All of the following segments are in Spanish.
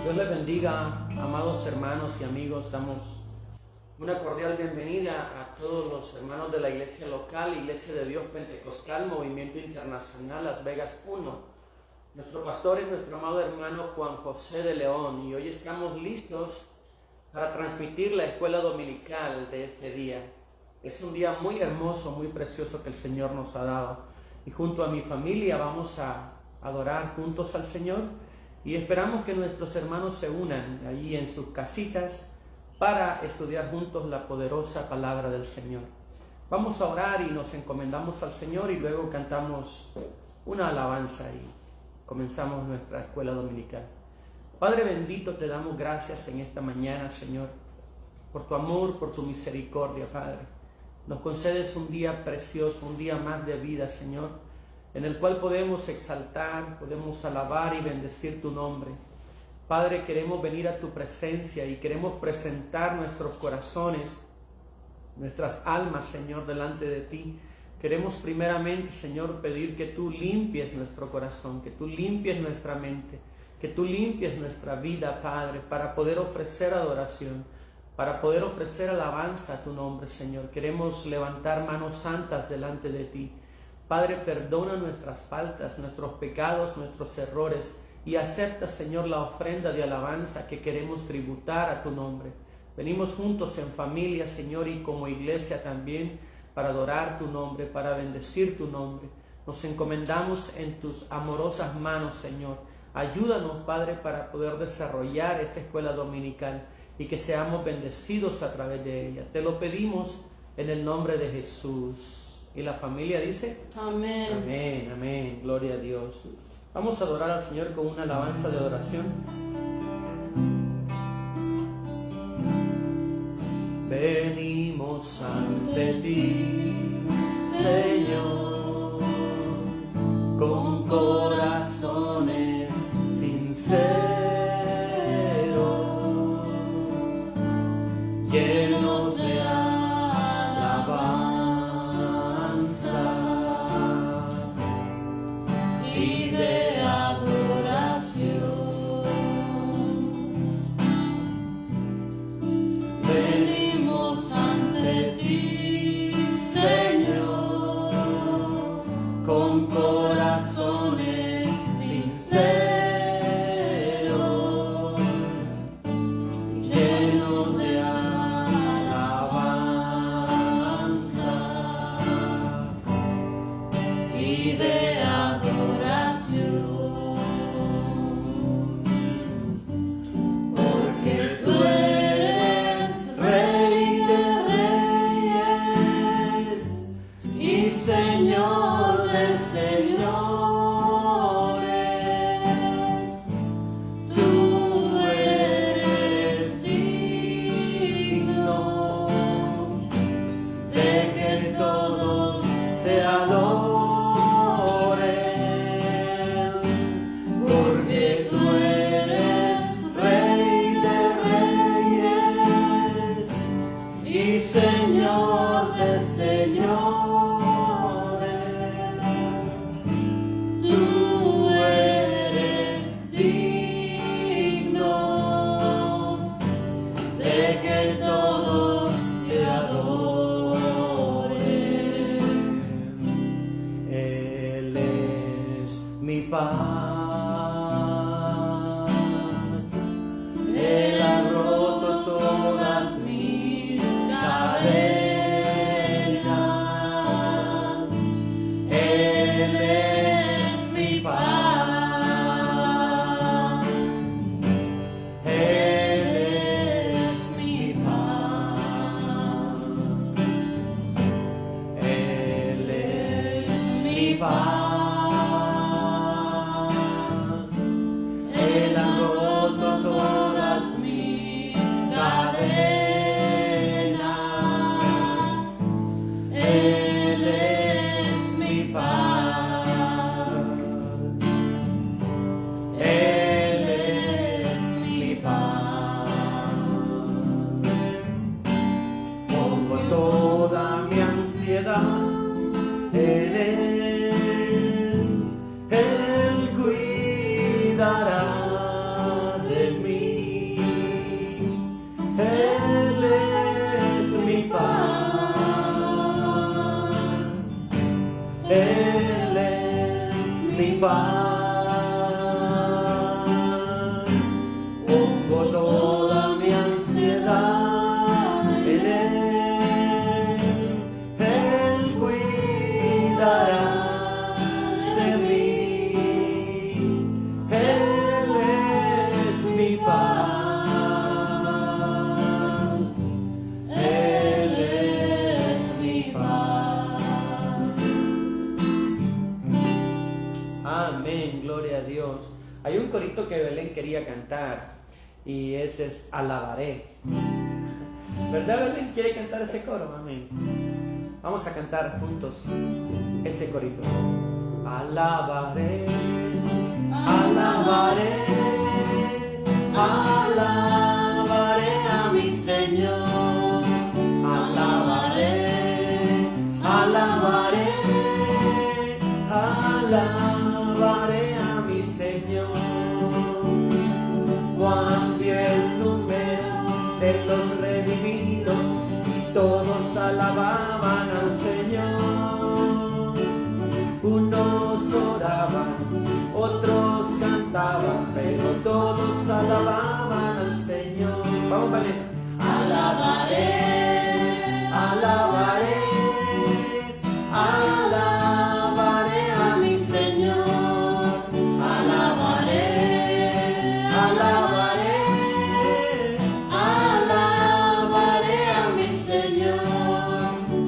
Dios les bendiga, amados hermanos y amigos. Damos una cordial bienvenida a todos los hermanos de la iglesia local, Iglesia de Dios Pentecostal, Movimiento Internacional Las Vegas 1. Nuestro pastor es nuestro amado hermano Juan José de León, y hoy estamos listos para transmitir la escuela dominical de este día. Es un día muy hermoso, muy precioso que el Señor nos ha dado, y junto a mi familia vamos a adorar juntos al Señor. Y esperamos que nuestros hermanos se unan allí en sus casitas para estudiar juntos la poderosa palabra del Señor. Vamos a orar y nos encomendamos al Señor, y luego cantamos una alabanza y comenzamos nuestra escuela dominical. Padre bendito, te damos gracias en esta mañana, Señor, por tu amor, por tu misericordia, Padre. Nos concedes un día precioso, un día más de vida, Señor, en el cual podemos exaltar, podemos alabar y bendecir tu nombre. Padre, queremos venir a tu presencia y queremos presentar nuestros corazones, nuestras almas, Señor, delante de ti. Queremos primeramente, Señor, pedir que tú limpies nuestro corazón, que tú limpies nuestra mente, que tú limpies nuestra vida, Padre, para poder ofrecer adoración, para poder ofrecer alabanza a tu nombre, Señor. Queremos levantar manos santas delante de ti. Padre, perdona nuestras faltas, nuestros pecados, nuestros errores, y acepta, Señor, la ofrenda de alabanza que queremos tributar a tu nombre. Venimos juntos en familia, Señor, y como iglesia también, para adorar tu nombre, para bendecir tu nombre. Nos encomendamos en tus amorosas manos, Señor. Ayúdanos, Padre, para poder desarrollar esta escuela dominical y que seamos bendecidos a través de ella. Te lo pedimos en el nombre de Jesús. Y la familia dice: amén. Amén, amén, gloria a Dios. Vamos a adorar al Señor con una alabanza de adoración. Venimos ante ti, Señor, con corazones sinceros, llenos de alabanza y de adoración. Venimos ante ti, Señor, con corazones sinceros, llenos de alabanza y de adoración, porque tú eres Rey de Reyes y Señor de señores. Tú eres digno de que todos te adoren, porque tú eres Rey de Reyes y Señor de señores. Tú eres digno de que todos te adoren. Él es mi paz, Él ha roto todas mis cadenas. Él es mi paz, Él es mi paz, Él es mi paz. Él ha roto todas mis cadenas. Él es mi paz, Él es mi paz. Pongo toda mi ansiedad en Él cuidará de mí. paz. Pongo toda mi ansiedad en Él. Él cuidará de mí. Él es mi paz. Él es mi paz. Amén, gloria a Dios. Hay un corito que Belén quería cantar y ese es Alabaré. ¿Verdad, Belén? ¿Quiere cantar ese coro? Amén. Vamos a cantar juntos ese corito. Alabaré, alabaré, alabaré a mi Señor. Alabaré, alabaré, alabaré a mi Señor. Juan vio el número de los redimidos y todos alababan al Señor. Unos oraban, otros cantaban, pero todos alababan al Señor. Vamos, vale. Alabaré, alabaré, alabaré a mi Señor. Alabaré, alabaré, alabaré a mi Señor.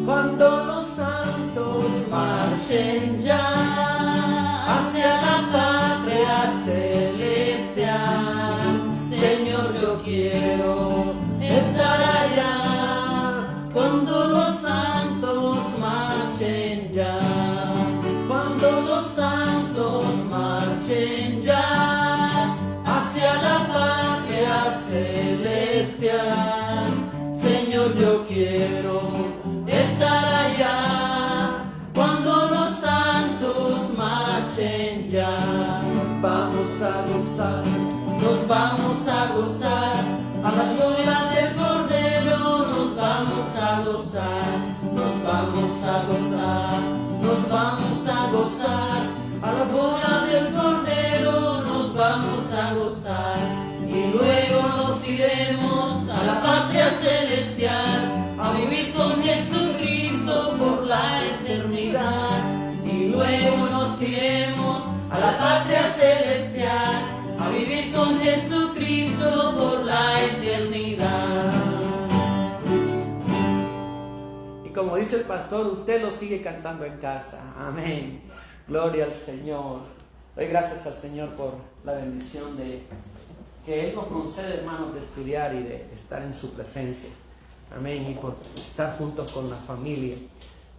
Cuando los santos marchen ya hacia la patria celestial, Señor, yo quiero estar allá. Cuando los santos marchen ya, cuando los santos marchen ya hacia la patria celestial, Señor, yo quiero estar allá. Cuando los santos marchen ya, nos vamos a gozar, nos vamos a gozar, a la gloria del Cordero nos vamos a gozar, nos vamos a gozar, nos vamos a gozar, a la gloria del Cordero nos vamos a gozar, y luego nos iremos a la patria celestial, a vivir con Jesucristo por la eternidad, y luego nos iremos a la patria celestial, a vivir con Jesucristo por la eternidad. Y como dice el pastor, usted lo sigue cantando en casa. Amén. Gloria al Señor. Doy gracias al Señor por la bendición de que Él nos concede, hermanos, de estudiar y de estar en su presencia. Amén. Y por estar juntos con la familia.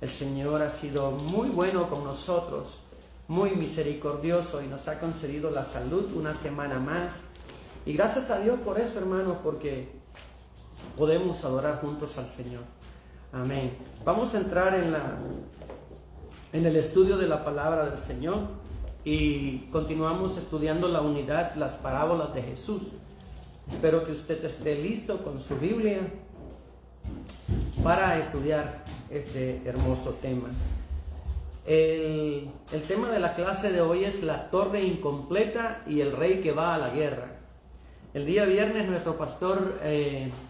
El Señor ha sido muy bueno con nosotros, muy misericordioso, y nos ha concedido la salud una semana más. Y gracias a Dios por eso, hermanos, porque podemos adorar juntos al Señor. Amén. Vamos a entrar en el estudio de la palabra del Señor y continuamos estudiando la unidad, las parábolas de Jesús. Espero que usted esté listo con su Biblia para estudiar este hermoso tema. El tema de la clase de hoy es la torre incompleta y el rey que va a la guerra. El día viernes nuestro pastor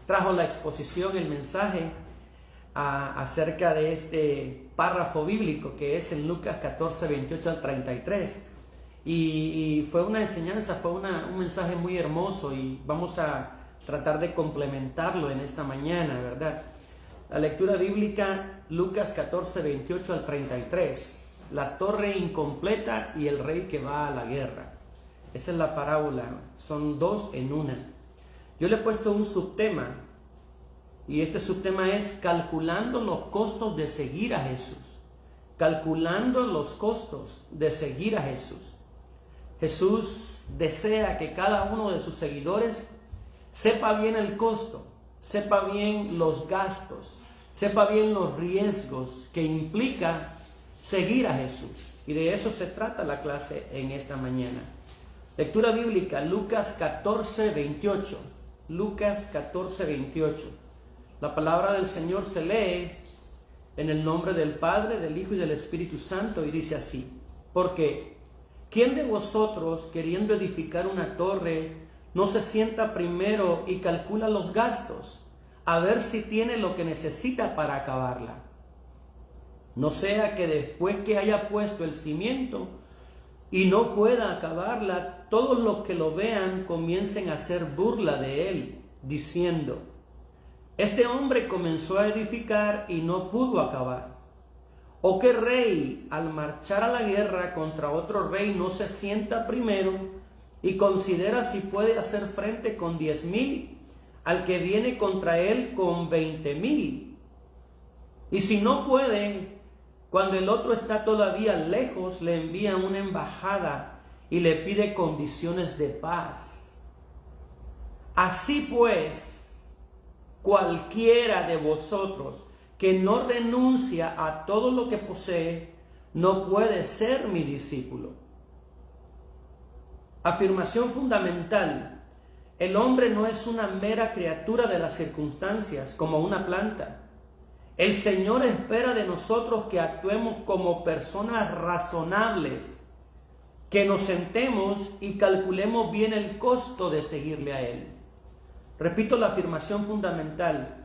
trajo la exposición, el mensaje acerca de este párrafo bíblico que es en Lucas 14, 28 al 33. Y fue una enseñanza, fue un mensaje muy hermoso, y vamos a tratar de complementarlo en esta mañana, ¿verdad? La lectura bíblica, Lucas 14, 28 al 33. La torre incompleta y el rey que va a la guerra. Esa es la parábola, son dos en una. Yo le he puesto un subtema, y este subtema es calculando los costos de seguir a Jesús. Calculando los costos de seguir a Jesús. Jesús desea que cada uno de sus seguidores sepa bien el costo, sepa bien los gastos, sepa bien los riesgos que implica seguir a Jesús. Y de eso se trata la clase en esta mañana. Lectura bíblica, Lucas 14, 28. Lucas 14, 28. La palabra del Señor se lee en el nombre del Padre, del Hijo y del Espíritu Santo, y dice así: porque ¿quién de vosotros, queriendo edificar una torre, no se sienta primero y calcula los gastos, a ver si tiene lo que necesita para acabarla? No sea que después que haya puesto el cimiento y no pueda acabarla, todos los que lo vean comiencen a hacer burla de él, diciendo: este hombre comenzó a edificar y no pudo acabar. ¿O qué rey, al marchar a la guerra contra otro rey, no se sienta primero y considera si puede hacer frente con 10,000 al que viene contra él con 20,000? Y si no puede, cuando el otro está todavía lejos, le envía una embajada y le pide condiciones de paz. Así pues, cualquiera de vosotros que no renuncia a todo lo que posee, no puede ser mi discípulo. Afirmación fundamental: el hombre no es una mera criatura de las circunstancias, como una planta. El Señor espera de nosotros que actuemos como personas razonables, que nos sentemos y calculemos bien el costo de seguirle a Él. Repito la afirmación fundamental: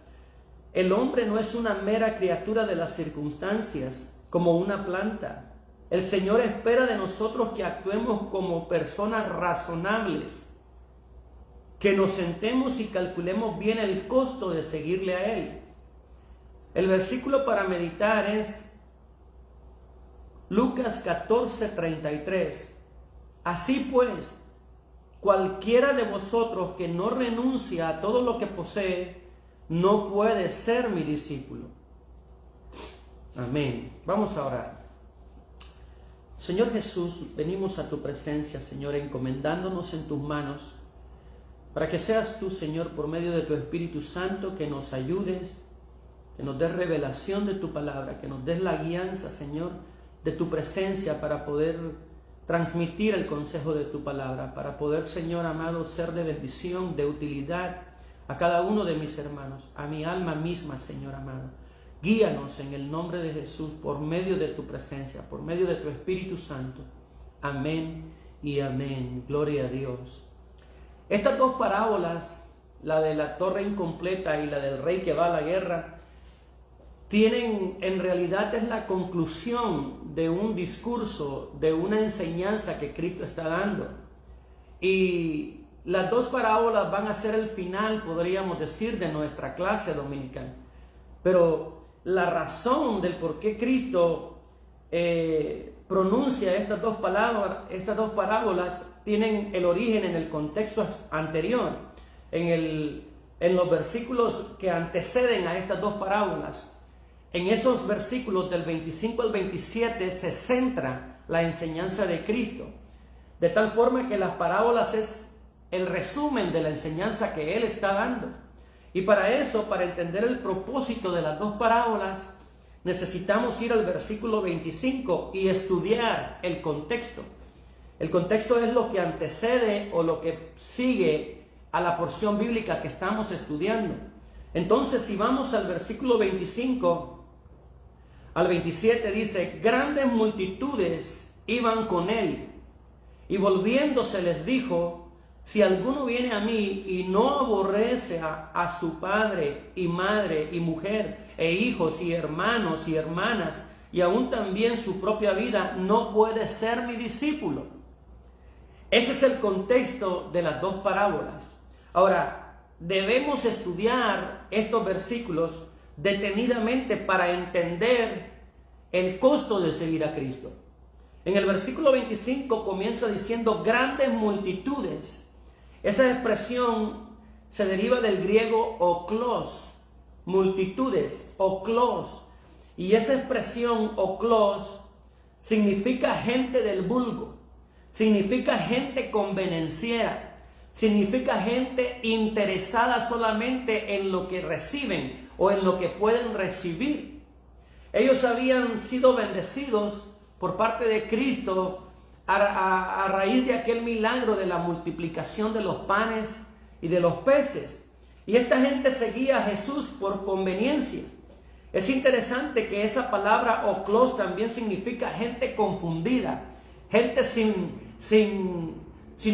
el hombre no es una mera criatura de las circunstancias, como una planta. El Señor espera de nosotros que actuemos como personas razonables, que nos sentemos y calculemos bien el costo de seguirle a Él. El versículo para meditar es Lucas 14:33. Así pues, cualquiera de vosotros que no renuncia a todo lo que posee, no puede ser mi discípulo. Amén. Vamos a orar. Señor Jesús, venimos a tu presencia, Señor, encomendándonos en tus manos, para que seas tú, Señor, por medio de tu Espíritu Santo, que nos ayudes, que nos des revelación de tu palabra, que nos des la guianza, Señor, de tu presencia para poder transmitir el consejo de tu palabra, para poder, Señor amado, ser de bendición, de utilidad a cada uno de mis hermanos, a mi alma misma, Señor amado. Guíanos en el nombre de Jesús por medio de tu presencia, por medio de tu Espíritu Santo. Amén y amén. Gloria a Dios. Estas dos parábolas, la de la torre incompleta y la del rey que va a la guerra, tienen, en realidad es la conclusión de un discurso, de una enseñanza que Cristo está dando. Y las dos parábolas van a ser el final, podríamos decir, de nuestra clase dominical. Pero la razón del por qué Cristo pronuncia estas dos parábolas tienen el origen en el contexto anterior, en los versículos que anteceden a estas dos parábolas. En esos versículos del 25 al 27 se centra la enseñanza de Cristo, de tal forma que las parábolas es el resumen de la enseñanza que Él está dando. Y para eso, para entender el propósito de las dos parábolas, necesitamos ir al versículo 25 y estudiar el contexto. El contexto es lo que antecede o lo que sigue a la porción bíblica que estamos estudiando. Entonces, si vamos al versículo 25 al 27, dice: grandes multitudes iban con él, y volviéndose les dijo: si alguno viene a mí y no aborrece a su padre y madre y mujer e hijos y hermanos y hermanas y aún también su propia vida, no puede ser mi discípulo. Ese es el contexto de las dos parábolas. Ahora, debemos estudiar estos versículos detenidamente para entender el costo de seguir a Cristo. En el versículo 25 comienza diciendo grandes multitudes. Esa expresión se deriva del griego oklos, multitudes, oklos. Y esa expresión oklos significa gente del vulgo, significa gente convenenciera, significa gente interesada solamente en lo que reciben o en lo que pueden recibir. Ellos habían sido bendecidos por parte de Cristo a raíz de aquel milagro de la multiplicación de los panes y de los peces. Y esta gente seguía a Jesús por conveniencia. Es interesante que esa palabra oklos también significa gente confundida, gente sin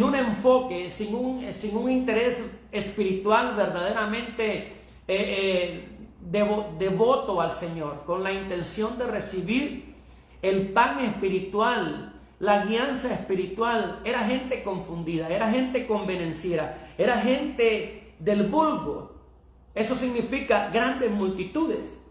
un enfoque, sin un interés espiritual verdaderamente devoto al Señor, con la intención de recibir el pan espiritual, la guianza espiritual. Era gente confundida, era gente convenenciera, era gente del vulgo. Eso significa grandes multitudes.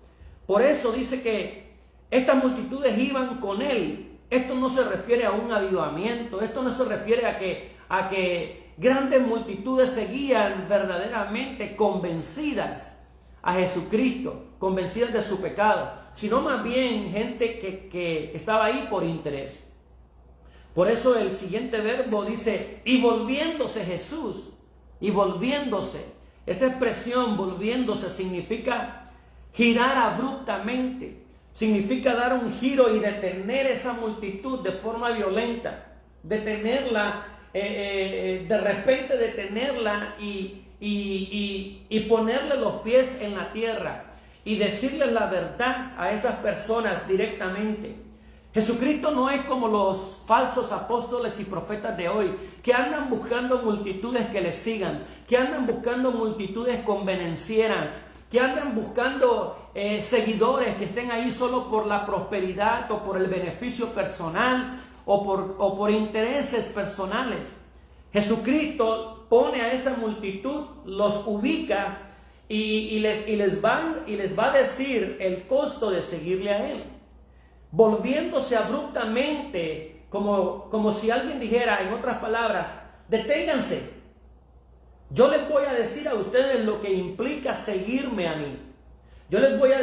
Por eso dice que estas multitudes iban con él. Esto no se refiere a un avivamiento, esto no se refiere a que grandes multitudes seguían verdaderamente convencidas a Jesucristo, convencidas de su pecado, sino más bien gente que estaba ahí por interés. Por eso el siguiente verbo dice, y volviéndose Jesús, y volviéndose. Esa expresión volviéndose significa girar abruptamente. Significa dar un giro y detener esa multitud de forma violenta, detenerla, de repente detenerla y ponerle los pies en la tierra y decirles la verdad a esas personas directamente. Jesucristo no es como los falsos apóstoles y profetas de hoy, que andan buscando multitudes que les sigan, que andan buscando multitudes convenencieras, que andan buscando seguidores que estén ahí solo por la prosperidad o por el beneficio personal o por intereses personales. Jesucristo pone a esa multitud, los ubica y les va a decir el costo de seguirle a Él. Volviéndose abruptamente, como si alguien dijera, en otras palabras, deténganse. Yo les voy a decir a ustedes lo que implica seguirme a mí. Yo les voy a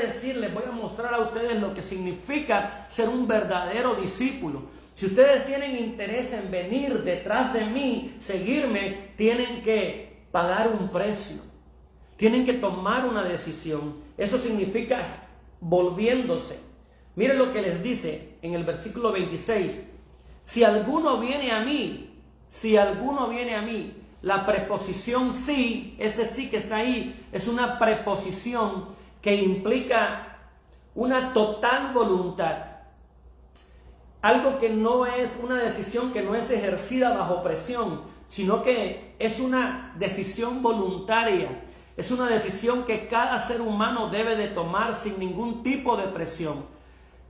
mostrar a ustedes lo que significa ser un verdadero discípulo. Si ustedes tienen interés en venir detrás de mí, seguirme, tienen que pagar un precio. Tienen que tomar una decisión. Eso significa volviéndose. Miren lo que les dice en el versículo 26. Si alguno viene a mí, la preposición sí, ese sí que está ahí, es una preposición que implica una total voluntad. Algo que no es una decisión que no es ejercida bajo presión, sino que es una decisión voluntaria. Es una decisión que cada ser humano debe de tomar sin ningún tipo de presión.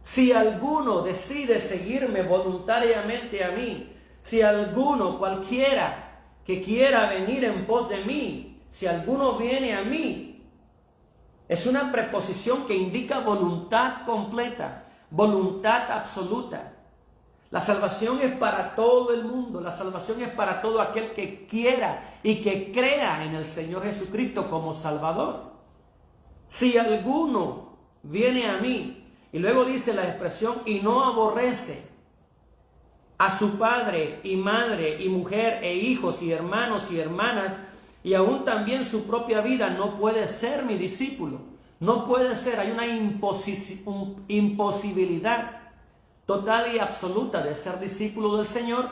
Si alguno decide seguirme voluntariamente a mí, si alguno, cualquiera que quiera venir en pos de mí, si alguno viene a mí, es una preposición que indica voluntad completa, voluntad absoluta. La salvación es para todo el mundo, la salvación es para todo aquel que quiera y que crea en el Señor Jesucristo como Salvador. Si alguno viene a mí, y luego dice la expresión, y no aborrece a su padre y madre y mujer e hijos y hermanos y hermanas, y aún también su propia vida, no puede ser mi discípulo. No puede ser, hay una imposibilidad total y absoluta de ser discípulo del Señor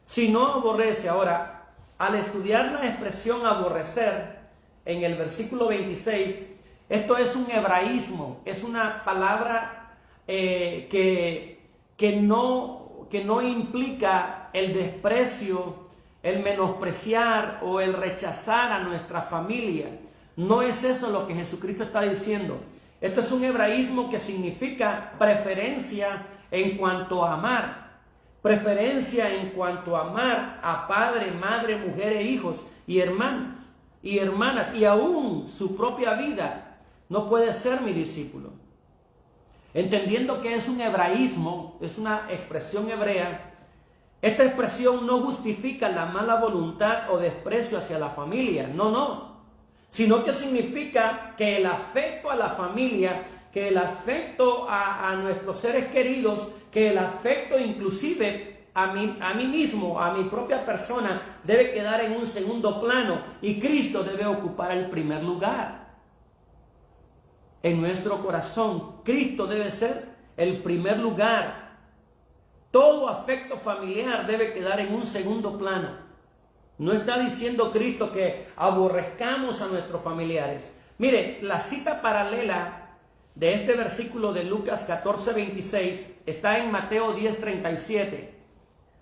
si no aborrece. Ahora, al estudiar la expresión aborrecer en el versículo 26, esto es un hebraísmo, es una palabra que no implica el desprecio, el menospreciar o el rechazar a nuestra familia. No es eso lo que Jesucristo está diciendo. Esto es un hebraísmo que significa preferencia en cuanto a amar. Preferencia en cuanto a amar a padre, madre, mujer e hijos y hermanos y hermanas y aún su propia vida. No puede ser mi discípulo. Entendiendo que es un hebraísmo, es una expresión hebrea, esta expresión no justifica la mala voluntad o desprecio hacia la familia, no, sino que significa que el afecto a la familia, que el afecto a nuestros seres queridos, que el afecto inclusive a mí mismo, a mi propia persona, debe quedar en un segundo plano y Cristo debe ocupar el primer lugar. En nuestro corazón, Cristo debe ser el primer lugar. Todo afecto familiar debe quedar en un segundo plano. No está diciendo Cristo que aborrezcamos a nuestros familiares. Mire, la cita paralela de este versículo de Lucas 14:26 está en Mateo 10:37.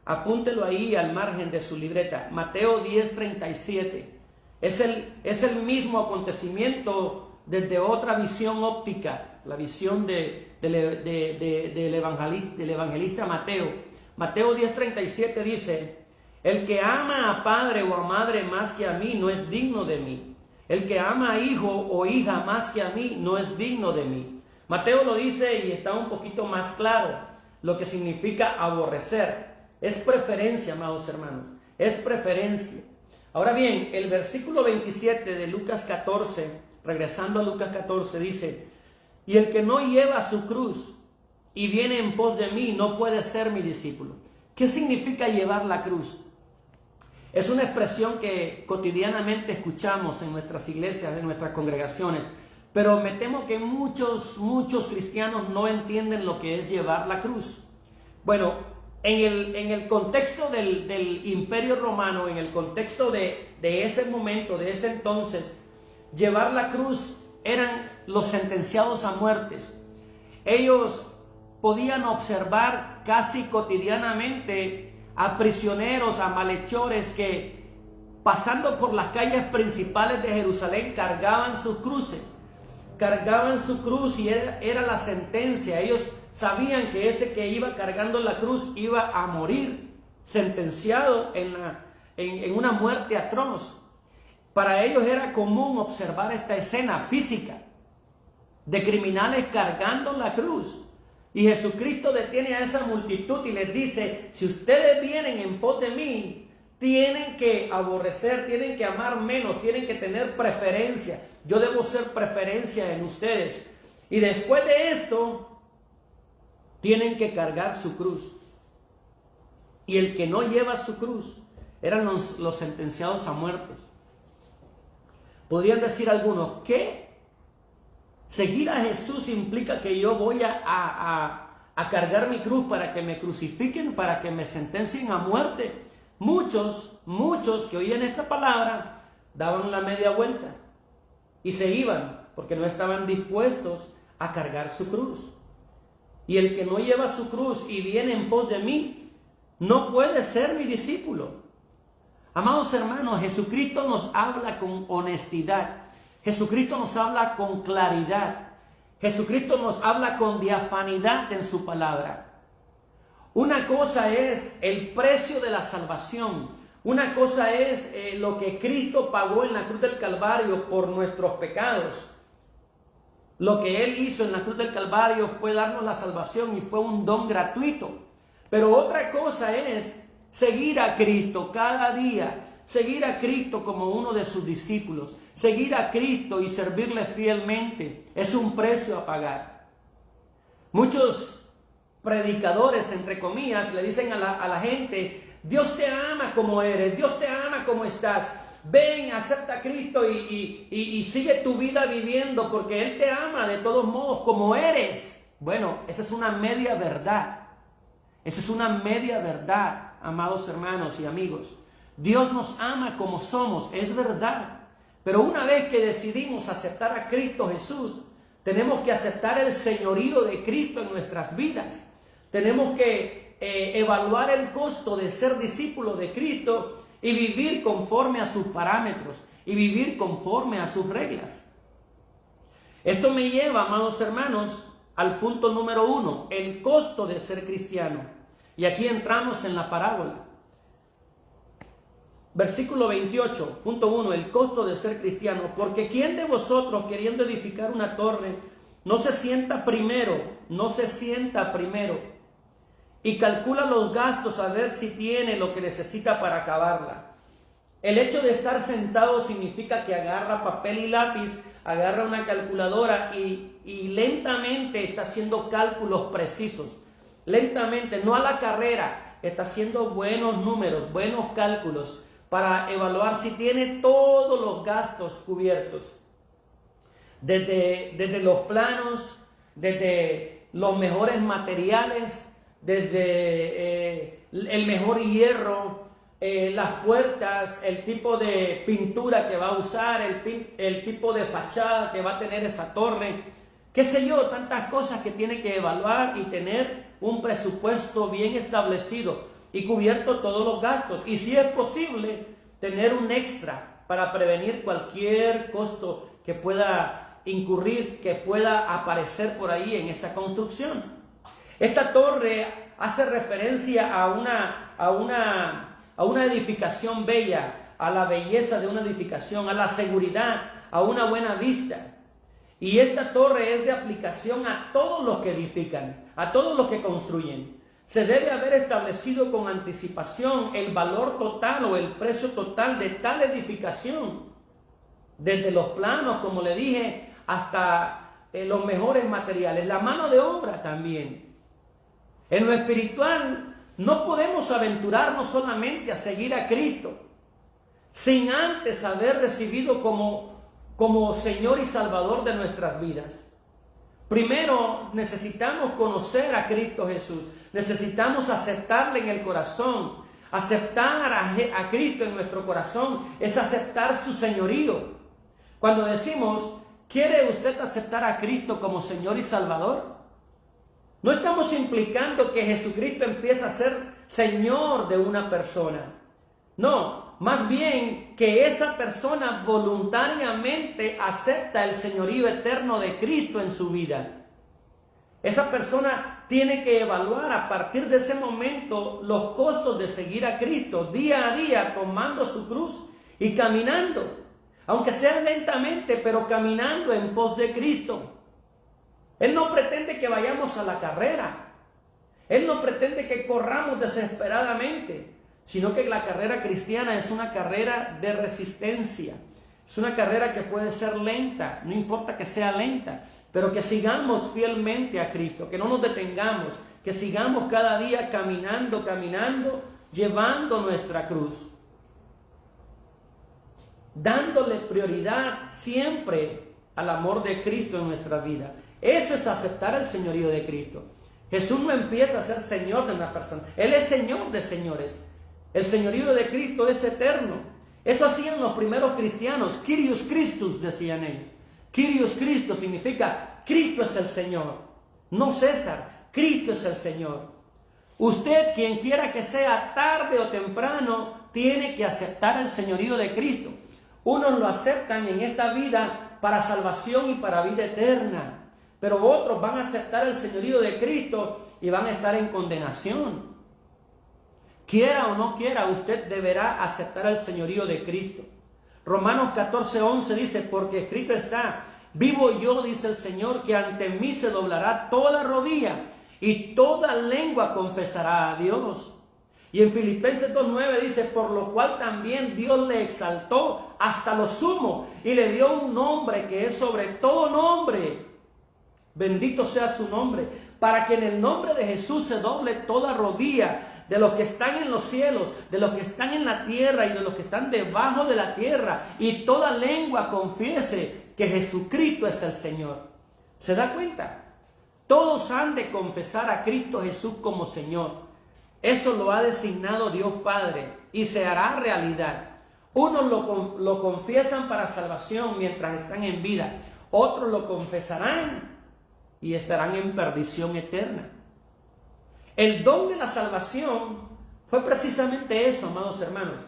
Apúntelo ahí al margen de su libreta. Mateo 10:37. Es el mismo acontecimiento desde otra visión óptica, la visión del evangelista Mateo. Mateo 10:37 dice: el que ama a padre o a madre más que a mí no es digno de mí. El que ama a hijo o hija más que a mí no es digno de mí. Mateo lo dice y está un poquito más claro lo que significa aborrecer. Es preferencia, amados hermanos, es preferencia. Ahora bien, el versículo 27 de Lucas 14, regresando a Lucas 14, dice: y el que no lleva su cruz y viene en pos de mí no puede ser mi discípulo. ¿Qué significa llevar la cruz? Es una expresión que cotidianamente escuchamos en nuestras iglesias, en nuestras congregaciones, pero me temo que muchos cristianos no entienden lo que es llevar la cruz. Bueno, en el contexto del Imperio Romano, en el contexto de ese momento, de ese entonces, llevar la cruz eran los sentenciados a muertes. Ellos podían observar casi cotidianamente a prisioneros, a malhechores que, pasando por las calles principales de Jerusalén, cargaban sus cruces. Cargaban su cruz y era la sentencia. Ellos sabían que ese que iba cargando la cruz iba a morir, sentenciado en una muerte atroz. Para ellos era común observar esta escena física de criminales cargando la cruz. Y Jesucristo detiene a esa multitud y les dice: si ustedes vienen en pos de mí, tienen que aborrecer, tienen que amar menos, tienen que tener preferencia. Yo debo ser preferencia en ustedes. Y después de esto, tienen que cargar su cruz. Y el que no lleva su cruz eran los sentenciados a muerte. Podrían decir algunos: ¿qué? Seguir a Jesús implica que yo voy a cargar mi cruz para que me crucifiquen, para que me sentencien a muerte. Muchos que oían esta palabra daban la media vuelta y se iban porque no estaban dispuestos a cargar su cruz. Y el que no lleva su cruz y viene en pos de mí no puede ser mi discípulo. Amados hermanos, Jesucristo nos habla con honestidad. Jesucristo nos habla con claridad. Jesucristo nos habla con diafanidad en su palabra. Una cosa es el precio de la salvación. Una cosa es lo que Cristo pagó en la cruz del Calvario por nuestros pecados. Lo que Él hizo en la cruz del Calvario fue darnos la salvación y fue un don gratuito. Pero otra cosa es seguir a Cristo cada día. Seguir a Cristo como uno de sus discípulos. Seguir a Cristo y servirle fielmente es un precio a pagar. Muchos predicadores, entre comillas, le dicen a la gente: Dios te ama como eres, Dios te ama como estás. Ven, acepta a Cristo y sigue tu vida viviendo porque Él te ama de todos modos como eres. Bueno, esa es una media verdad. Esa es una media verdad, amados hermanos y amigos. Dios nos ama como somos, es verdad. Pero una vez que decidimos aceptar a Cristo Jesús, tenemos que aceptar el señorío de Cristo en nuestras vidas. Tenemos que evaluar el costo de ser discípulo de Cristo y vivir conforme a sus parámetros y vivir conforme a sus reglas. Esto me lleva, amados hermanos, al punto número 1, el costo de ser cristiano. Y aquí entramos en la parábola. Versículo 28, punto 1, el costo de ser cristiano. Porque ¿quién de vosotros, queriendo edificar una torre, no se sienta primero y calcula los gastos a ver si tiene lo que necesita para acabarla? El hecho de estar sentado significa que agarra papel y lápiz, agarra una calculadora y lentamente está haciendo cálculos precisos. Lentamente, no a la carrera, está haciendo buenos números, buenos cálculos para evaluar si tiene todos los gastos cubiertos. Desde los planos, desde los mejores materiales, desde el mejor hierro, las puertas, el tipo de pintura que va a usar, el tipo de fachada que va a tener esa torre, qué sé yo, tantas cosas que tiene que evaluar y tener un presupuesto bien establecido. y cubierto todos los gastos. Y si es posible, tener un extra para prevenir cualquier costo que pueda incurrir, que pueda aparecer por ahí en esa construcción. Esta torre hace referencia a una edificación bella, a la belleza de una edificación, a la seguridad, a una buena vista. Y esta torre es de aplicación a todos los que edifican, a todos los que construyen. Se debe haber establecido con anticipación el valor total o el precio total de tal edificación, desde los planos, como le dije, hasta los mejores materiales, la mano de obra también. En lo espiritual no podemos aventurarnos solamente a seguir a Cristo sin antes haber recibido como Señor y Salvador de nuestras vidas. Primero necesitamos conocer a Cristo Jesús, necesitamos aceptarle en el corazón. Aceptar a Cristo en nuestro corazón es aceptar su señorío. Cuando decimos, ¿quiere usted aceptar a Cristo como Señor y Salvador? No estamos implicando que Jesucristo empieza a ser Señor de una persona. No, más bien que esa persona voluntariamente acepta el señorío eterno de Cristo en su vida. Esa persona tiene que evaluar a partir de ese momento los costos de seguir a Cristo día a día, tomando su cruz y caminando, aunque sea lentamente, pero caminando en pos de Cristo. Él no pretende que vayamos a la carrera. Él no pretende que corramos desesperadamente, sino que la carrera cristiana es una carrera de resistencia. Es una carrera que puede ser lenta, no importa que sea lenta, pero que sigamos fielmente a Cristo, que no nos detengamos, que sigamos cada día caminando, llevando nuestra cruz, dándole prioridad siempre al amor de Cristo en nuestra vida. Eso es aceptar el señorío de Cristo. Jesús no empieza a ser Señor de una persona, Él es Señor de señores. El señorío de Cristo es eterno. Eso hacían los primeros cristianos. Kyrios Christus decían ellos. Kyrios Christus significa Cristo es el Señor, no César. Cristo es el Señor. Usted, quien quiera que sea, tarde o temprano, tiene que aceptar el señorío de Cristo. Unos lo aceptan en esta vida para salvación y para vida eterna, pero otros van a aceptar el señorío de Cristo y van a estar en condenación. Quiera o no quiera, usted deberá aceptar el señorío de Cristo. Romanos 14:11 dice, porque escrito está, vivo yo, dice el Señor, que ante mí se doblará toda rodilla y toda lengua confesará a Dios. Y en Filipenses 2:9 dice, por lo cual también Dios le exaltó hasta lo sumo y le dio un nombre que es sobre todo nombre. Bendito sea su nombre, para que en el nombre de Jesús se doble toda rodilla, de los que están en los cielos, de los que están en la tierra y de los que están debajo de la tierra, y toda lengua confiese que Jesucristo es el Señor. ¿Se da cuenta? Todos han de confesar a Cristo Jesús como Señor. Eso lo ha designado Dios Padre y se hará realidad. Unos lo confiesan para salvación mientras están en vida, otros lo confesarán y estarán en perdición eterna. El don de la salvación fue precisamente eso, amados hermanos.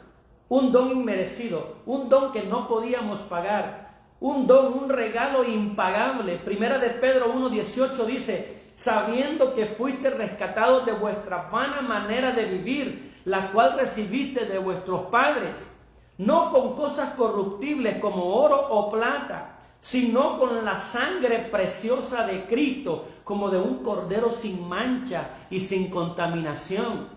Un don inmerecido, un don que no podíamos pagar, un don, un regalo impagable. Primera de Pedro 1:18 dice, sabiendo que fuiste rescatados de vuestra vana manera de vivir, la cual recibiste de vuestros padres, no con cosas corruptibles como oro o plata, sino con la sangre preciosa de Cristo, como de un cordero sin mancha y sin contaminación.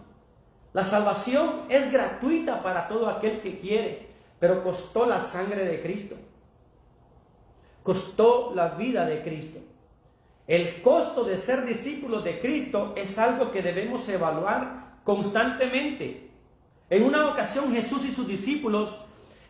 La salvación es gratuita para todo aquel que quiere, pero costó la sangre de Cristo. Costó la vida de Cristo. El costo de ser discípulos de Cristo es algo que debemos evaluar constantemente. En una ocasión Jesús y sus discípulos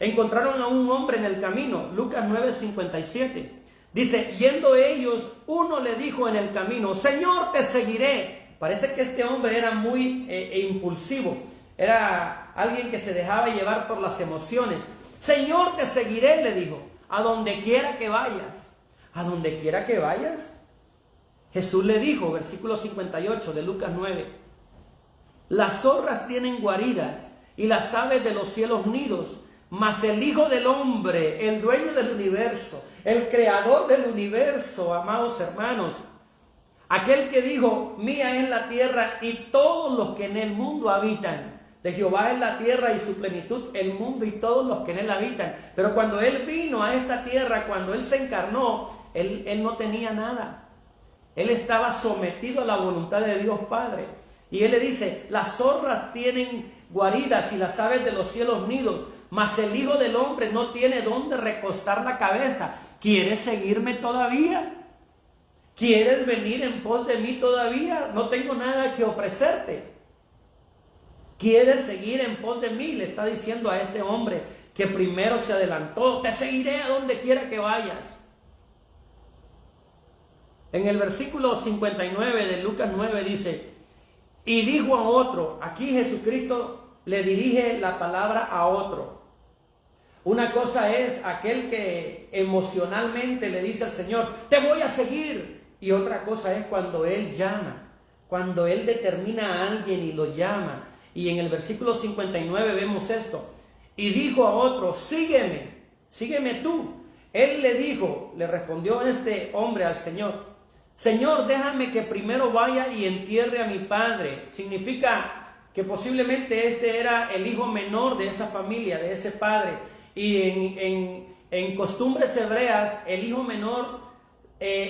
encontraron a un hombre en el camino. Lucas 9:57. Dice, yendo ellos, uno le dijo en el camino, Señor, te seguiré. Parece que este hombre era muy impulsivo. Era alguien que se dejaba llevar por las emociones. Señor, te seguiré, le dijo, a donde quiera que vayas. ¿A donde quiera que vayas? Jesús le dijo, versículo 58 de Lucas 9, Las zorras tienen guaridas y las aves de los cielos nidos, mas el Hijo del Hombre, el dueño del universo, el creador del universo, amados hermanos, aquel que dijo, mía es la tierra y todos los que en el mundo habitan. De Jehová es la tierra y su plenitud, el mundo y todos los que en él habitan. Pero cuando él vino a esta tierra, cuando él se encarnó, él no tenía nada. Él estaba sometido a la voluntad de Dios Padre. Y él le dice, las zorras tienen guaridas y las aves de los cielos nidos, mas el Hijo del Hombre no tiene dónde recostar la cabeza. ¿Quieres seguirme todavía? ¿Quieres venir en pos de mí todavía? No tengo nada que ofrecerte. ¿Quieres seguir en pos de mí? Le está diciendo a este hombre que primero se adelantó. Te seguiré a donde quiera que vayas. En el versículo 59 de Lucas 9 dice, y dijo a otro, aquí Jesucristo le dirige la palabra a otro. Una cosa es aquel que emocionalmente le dice al Señor, te voy a seguir. Y otra cosa es cuando Él llama, cuando Él determina a alguien y lo llama. Y en el versículo 59 vemos esto. Y dijo a otro, sígueme, sígueme tú. Él le dijo, le respondió este hombre al Señor, Señor, déjame que primero vaya y entierre a mi padre. Significa que posiblemente este era el hijo menor de esa familia, de ese padre. Y en costumbres hebreas, el hijo menor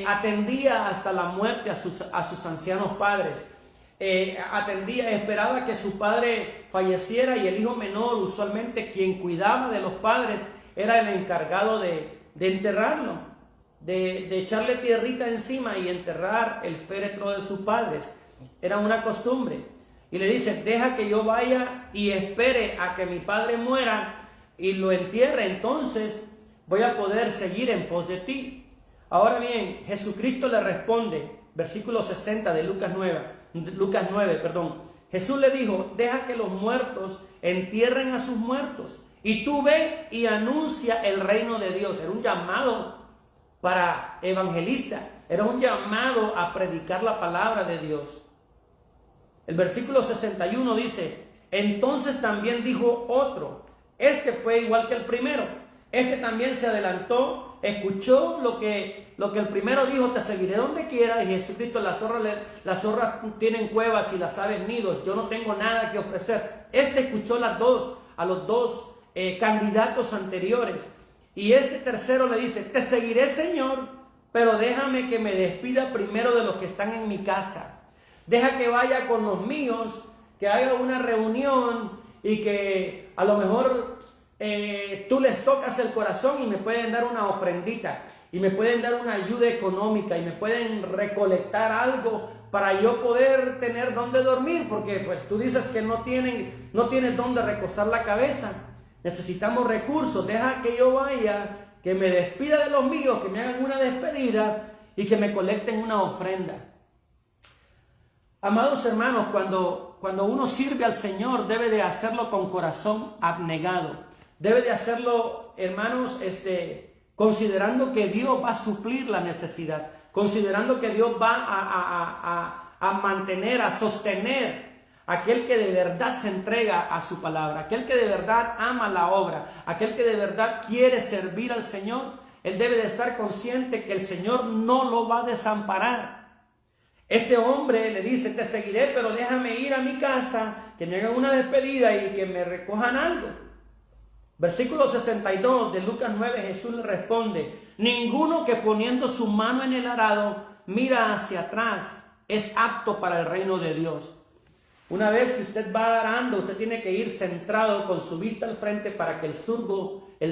atendía hasta la muerte a sus ancianos padres. Esperaba que su padre falleciera, y el hijo menor, usualmente quien cuidaba de los padres, era el encargado de enterrarlo, de echarle tierrita encima y enterrar el féretro de sus padres. Era una costumbre. Y le dice, deja que yo vaya y espere a que mi padre muera y lo entierre, entonces voy a poder seguir en pos de ti. Ahora bien, Jesucristo le responde, versículo 60 de Lucas 9, Jesús le dijo, deja que los muertos entierren a sus muertos, y tú ve y anuncia el reino de Dios. Era un llamado para evangelista, era un llamado a predicar la palabra de Dios. El versículo 61 dice, entonces también dijo otro, este fue igual que el primero, este también se adelantó, escuchó lo que el primero dijo, te seguiré donde quiera. Y Jesucristo, las zorras tienen cuevas y las aves nidos, yo no tengo nada que ofrecer. Este escuchó a los dos candidatos anteriores. Y este tercero le dice, te seguiré, Señor, pero déjame que me despida primero de los que están en mi casa. Deja que vaya con los míos, que haga una reunión y que a lo mejor tú les tocas el corazón y me pueden dar una ofrendita, y me pueden dar una ayuda económica, y me pueden recolectar algo para yo poder tener donde dormir, porque pues tú dices que no tienen donde recostar la cabeza. Necesitamos recursos. Deja que yo vaya, que me despida de los míos, que me hagan una despedida y que me colecten una ofrenda. Amados hermanos, cuando uno sirve al Señor, debe de hacerlo con corazón abnegado. Debe de hacerlo, hermanos, considerando que Dios va a suplir la necesidad, considerando que Dios va a mantener, a sostener aquel que de verdad se entrega a su palabra, aquel que de verdad ama la obra, aquel que de verdad quiere servir al Señor. Él debe de estar consciente que el Señor no lo va a desamparar. Este hombre le dice, te seguiré, pero déjame ir a mi casa, que me hagan una despedida y que me recojan algo. Versículo 62 de Lucas 9, Jesús le responde, ninguno que poniendo su mano en el arado mira hacia atrás es apto para el reino de Dios. Una vez que usted va arando, usted tiene que ir centrado con su vista al frente para que el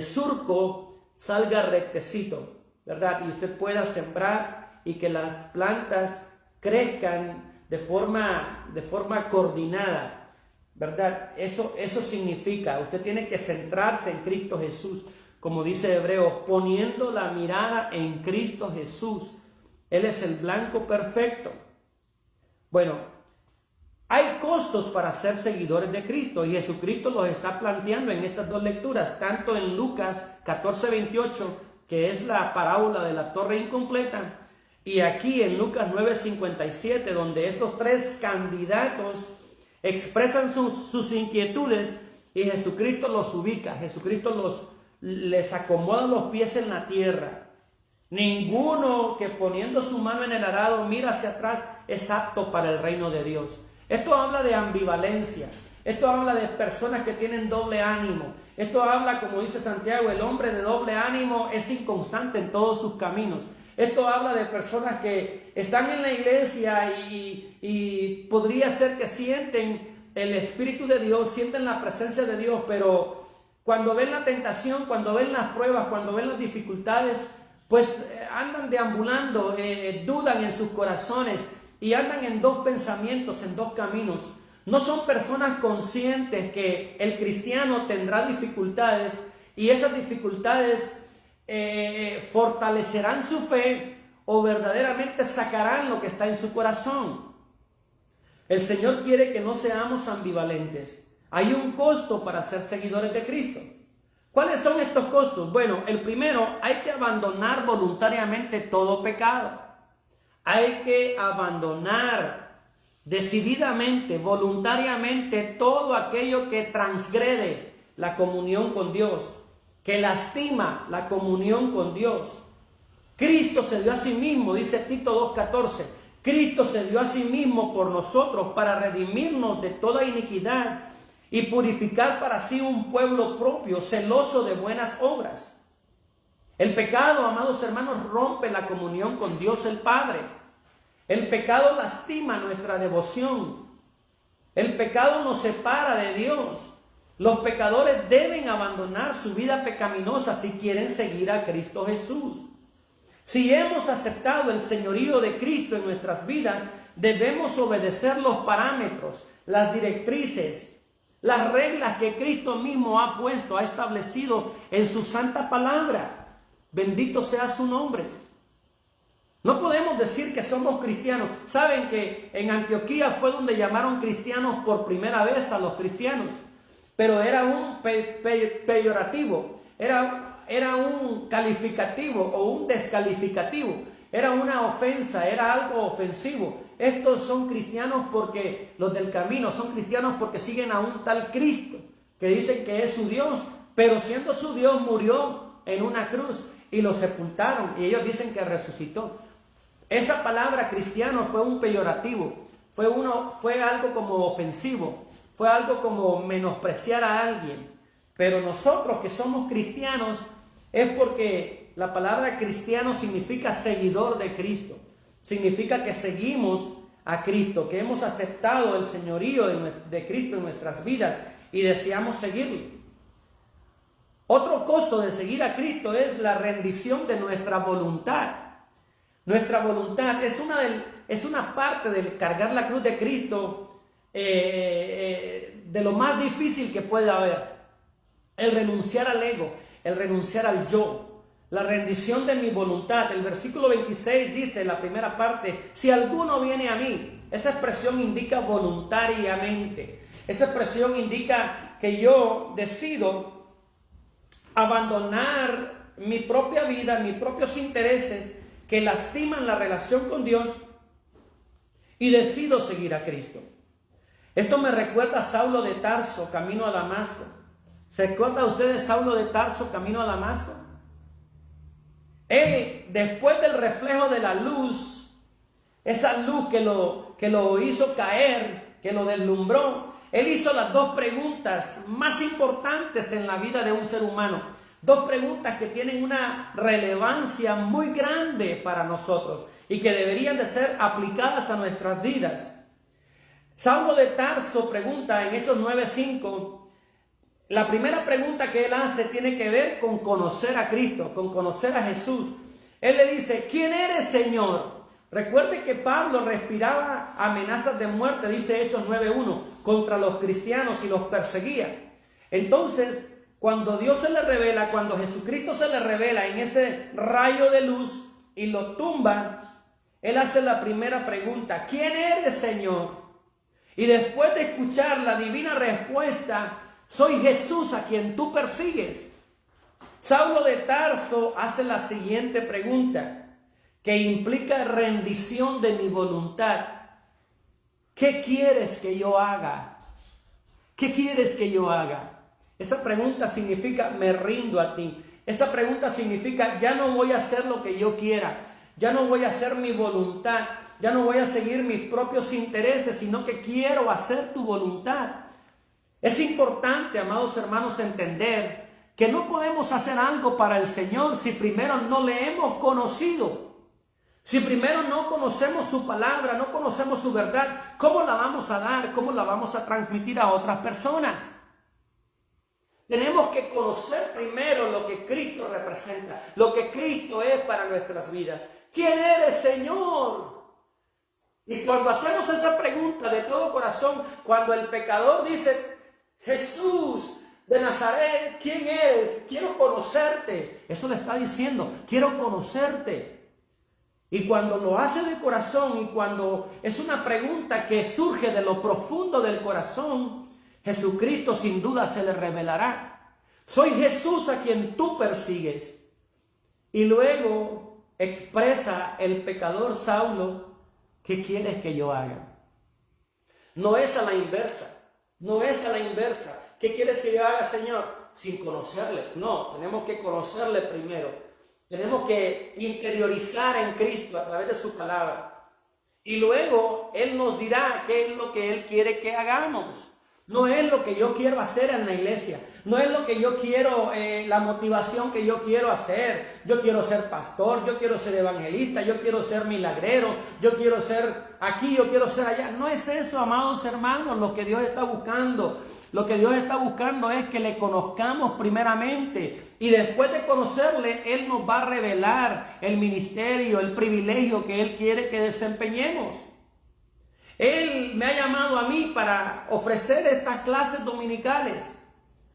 surco salga rectecito, ¿verdad? Y usted pueda sembrar y que las plantas crezcan de forma coordinada, ¿verdad? Eso significa, usted tiene que centrarse en Cristo Jesús, como dice Hebreos, poniendo la mirada en Cristo Jesús. Él es el blanco perfecto. Bueno, hay costos para ser seguidores de Cristo, y Jesucristo los está planteando en estas dos lecturas, tanto en Lucas 14:28, que es la parábola de la torre incompleta, y aquí en Lucas 9:57, donde estos tres candidatos expresan sus inquietudes y Jesucristo los ubica, Jesucristo les acomoda los pies en la tierra. Ninguno que poniendo su mano en el arado mira hacia atrás es apto para el reino de Dios. Esto habla de ambivalencia. Esto habla de personas que tienen doble ánimo. Esto habla, como dice Santiago, el hombre de doble ánimo es inconstante en todos sus caminos. Esto habla de personas que están en la iglesia y podría ser que sienten el Espíritu de Dios, sienten la presencia de Dios, pero cuando ven la tentación, cuando ven las pruebas, cuando ven las dificultades, pues andan deambulando, dudan en sus corazones y andan en dos pensamientos, en dos caminos. No son personas conscientes que el cristiano tendrá dificultades y esas dificultades fortalecerán su fe o verdaderamente sacarán lo que está en su corazón. El Señor quiere que no seamos ambivalentes. Hay un costo para ser seguidores de Cristo. ¿Cuáles son estos costos? Bueno, el primero, hay que abandonar voluntariamente todo pecado. Hay que abandonar decididamente, voluntariamente, todo aquello que transgrede la comunión con Dios, que lastima la comunión con Dios. Cristo se dio a sí mismo, dice Tito 2:14, Cristo se dio a sí mismo por nosotros para redimirnos de toda iniquidad y purificar para sí un pueblo propio, celoso de buenas obras. El pecado, amados hermanos, rompe la comunión con Dios el Padre. El pecado lastima nuestra devoción. El pecado nos separa de Dios. Los pecadores deben abandonar su vida pecaminosa si quieren seguir a Cristo Jesús. Si hemos aceptado el señorío de Cristo en nuestras vidas, debemos obedecer los parámetros, las directrices, las reglas que Cristo mismo ha puesto, ha establecido en su santa palabra. Bendito sea su nombre. No podemos decir que somos cristianos. Saben que en Antioquía fue donde llamaron cristianos por primera vez a los cristianos, pero era un peyorativo, era un calificativo o un descalificativo, era una ofensa, era algo ofensivo. Estos son cristianos porque los del camino son cristianos porque siguen a un tal Cristo que dicen que es su Dios, pero siendo su Dios murió en una cruz y lo sepultaron y ellos dicen que resucitó. Esa palabra cristiano fue un peyorativo, fue algo como ofensivo, fue algo como menospreciar a alguien. Pero nosotros que somos cristianos es porque la palabra cristiano significa seguidor de Cristo. Significa que seguimos a Cristo, que hemos aceptado el señorío de Cristo en nuestras vidas y deseamos seguirlo. Otro costo de seguir a Cristo es la rendición de nuestra voluntad. Nuestra voluntad es una parte del cargar la cruz de Cristo, de lo más difícil que puede haber. El renunciar al ego, el renunciar al yo, la rendición de mi voluntad. El versículo 26 dice, la primera parte, si alguno viene a mí. Esa expresión indica voluntariamente. Esa expresión indica que yo decido abandonar mi propia vida, mis propios intereses que lastiman la relación con Dios y decido seguir a Cristo. Esto me recuerda a Saulo de Tarso, camino a Damasco. ¿Se acuerda usted de Saulo de Tarso, camino a Damasco? Él, después del reflejo de la luz, esa luz que lo hizo caer, que lo deslumbró, él hizo las dos preguntas más importantes en la vida de un ser humano. Dos preguntas que tienen una relevancia muy grande para nosotros y que deberían de ser aplicadas a nuestras vidas. Saulo de Tarso pregunta en Hechos 9:5, la primera pregunta que él hace tiene que ver con conocer a Cristo, con conocer a Jesús. Él le dice, ¿quién eres, Señor? Recuerde que Pablo respiraba amenazas de muerte, dice Hechos 9:1, contra los cristianos y los perseguía. Entonces, cuando Dios se le revela, cuando Jesucristo se le revela en ese rayo de luz y lo tumba, él hace la primera pregunta, ¿quién eres, Señor? Y después de escuchar la divina respuesta, soy Jesús a quien tú persigues. Saulo de Tarso hace la siguiente pregunta, que implica rendición de mi voluntad. ¿Qué quieres que yo haga? ¿Qué quieres que yo haga? Esa pregunta significa me rindo a ti. Esa pregunta significa ya no voy a hacer lo que yo quiera. Ya no voy a hacer mi voluntad. Ya no voy a seguir mis propios intereses, sino que quiero hacer tu voluntad. Es importante, amados hermanos, entender que no podemos hacer algo para el Señor si primero no le hemos conocido. Si primero no conocemos su palabra, no conocemos su verdad, ¿cómo la vamos a dar? ¿Cómo la vamos a transmitir a otras personas? Tenemos que conocer primero lo que Cristo representa, lo que Cristo es para nuestras vidas. ¿Quién eres, Señor? Y cuando hacemos esa pregunta de todo corazón, cuando el pecador dice, Jesús de Nazaret, ¿quién eres? Quiero conocerte. Eso le está diciendo, quiero conocerte. Y cuando lo hace de corazón y cuando es una pregunta que surge de lo profundo del corazón, Jesucristo sin duda se le revelará. Soy Jesús a quien tú persigues. Y luego expresa el pecador Saulo, ¿qué quieres que yo haga? No es a la inversa. No es a la inversa. ¿Qué quieres que yo haga, Señor? Sin conocerle. No, tenemos que conocerle primero. Tenemos que interiorizar en Cristo a través de su palabra. Y luego Él nos dirá qué es lo que Él quiere que hagamos. No es lo que yo quiero hacer en la iglesia. No es lo que yo quiero, la motivación que yo quiero hacer. Yo quiero ser pastor, yo quiero ser evangelista, yo quiero ser milagrero, yo quiero ser aquí, yo quiero ser allá. No es eso, amados hermanos, lo que Dios está buscando. Lo que Dios está buscando es que le conozcamos primeramente. Y después de conocerle, Él nos va a revelar el ministerio, el privilegio que Él quiere que desempeñemos. Él me ha llamado a mí para ofrecer estas clases dominicales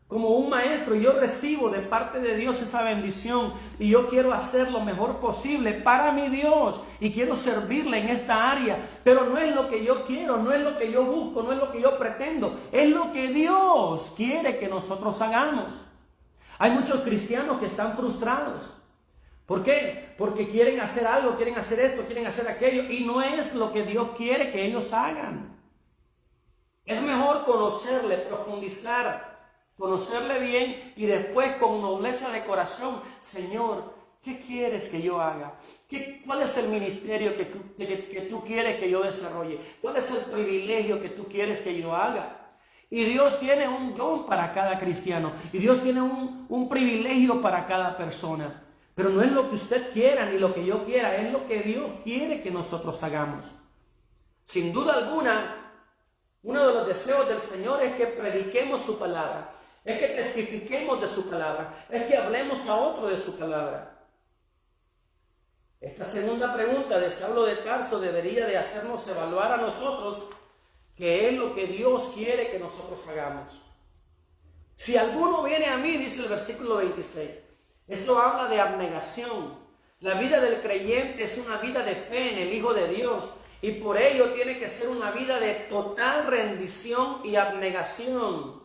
como un maestro. Yo recibo de parte de Dios esa bendición y yo quiero hacer lo mejor posible para mi Dios y quiero servirle en esta área. Pero no es lo que yo quiero, no es lo que yo busco, no es lo que yo pretendo. Es lo que Dios quiere que nosotros hagamos. Hay muchos cristianos que están frustrados. ¿Por qué? Porque quieren hacer algo, quieren hacer esto, quieren hacer aquello y no es lo que Dios quiere que ellos hagan. Es mejor conocerle, profundizar, conocerle bien y después con nobleza de corazón, Señor, ¿qué quieres que yo haga? ¿Cuál es el ministerio que tú quieres que yo desarrolle? ¿Cuál es el privilegio que tú quieres que yo haga? Y Dios tiene un don para cada cristiano y Dios tiene un privilegio para cada persona. Pero no es lo que usted quiera ni lo que yo quiera, es lo que Dios quiere que nosotros hagamos. Sin duda alguna, uno de los deseos del Señor es que prediquemos su palabra, es que testifiquemos de su palabra, es que hablemos a otro de su palabra. Esta segunda pregunta de Saulo de Tarso debería de hacernos evaluar a nosotros qué es lo que Dios quiere que nosotros hagamos. Si alguno viene a mí, dice el versículo 26, esto habla de abnegación. La vida del creyente es una vida de fe en el Hijo de Dios y por ello tiene que ser una vida de total rendición y abnegación.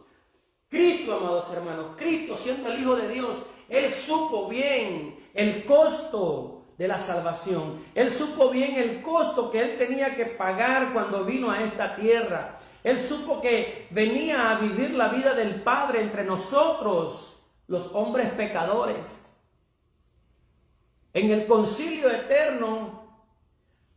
Cristo, amados hermanos, Cristo siendo el Hijo de Dios, Él supo bien el costo de la salvación. Él supo bien el costo que Él tenía que pagar cuando vino a esta tierra. Él supo que venía a vivir la vida del Padre entre nosotros, los hombres pecadores. En el concilio eterno,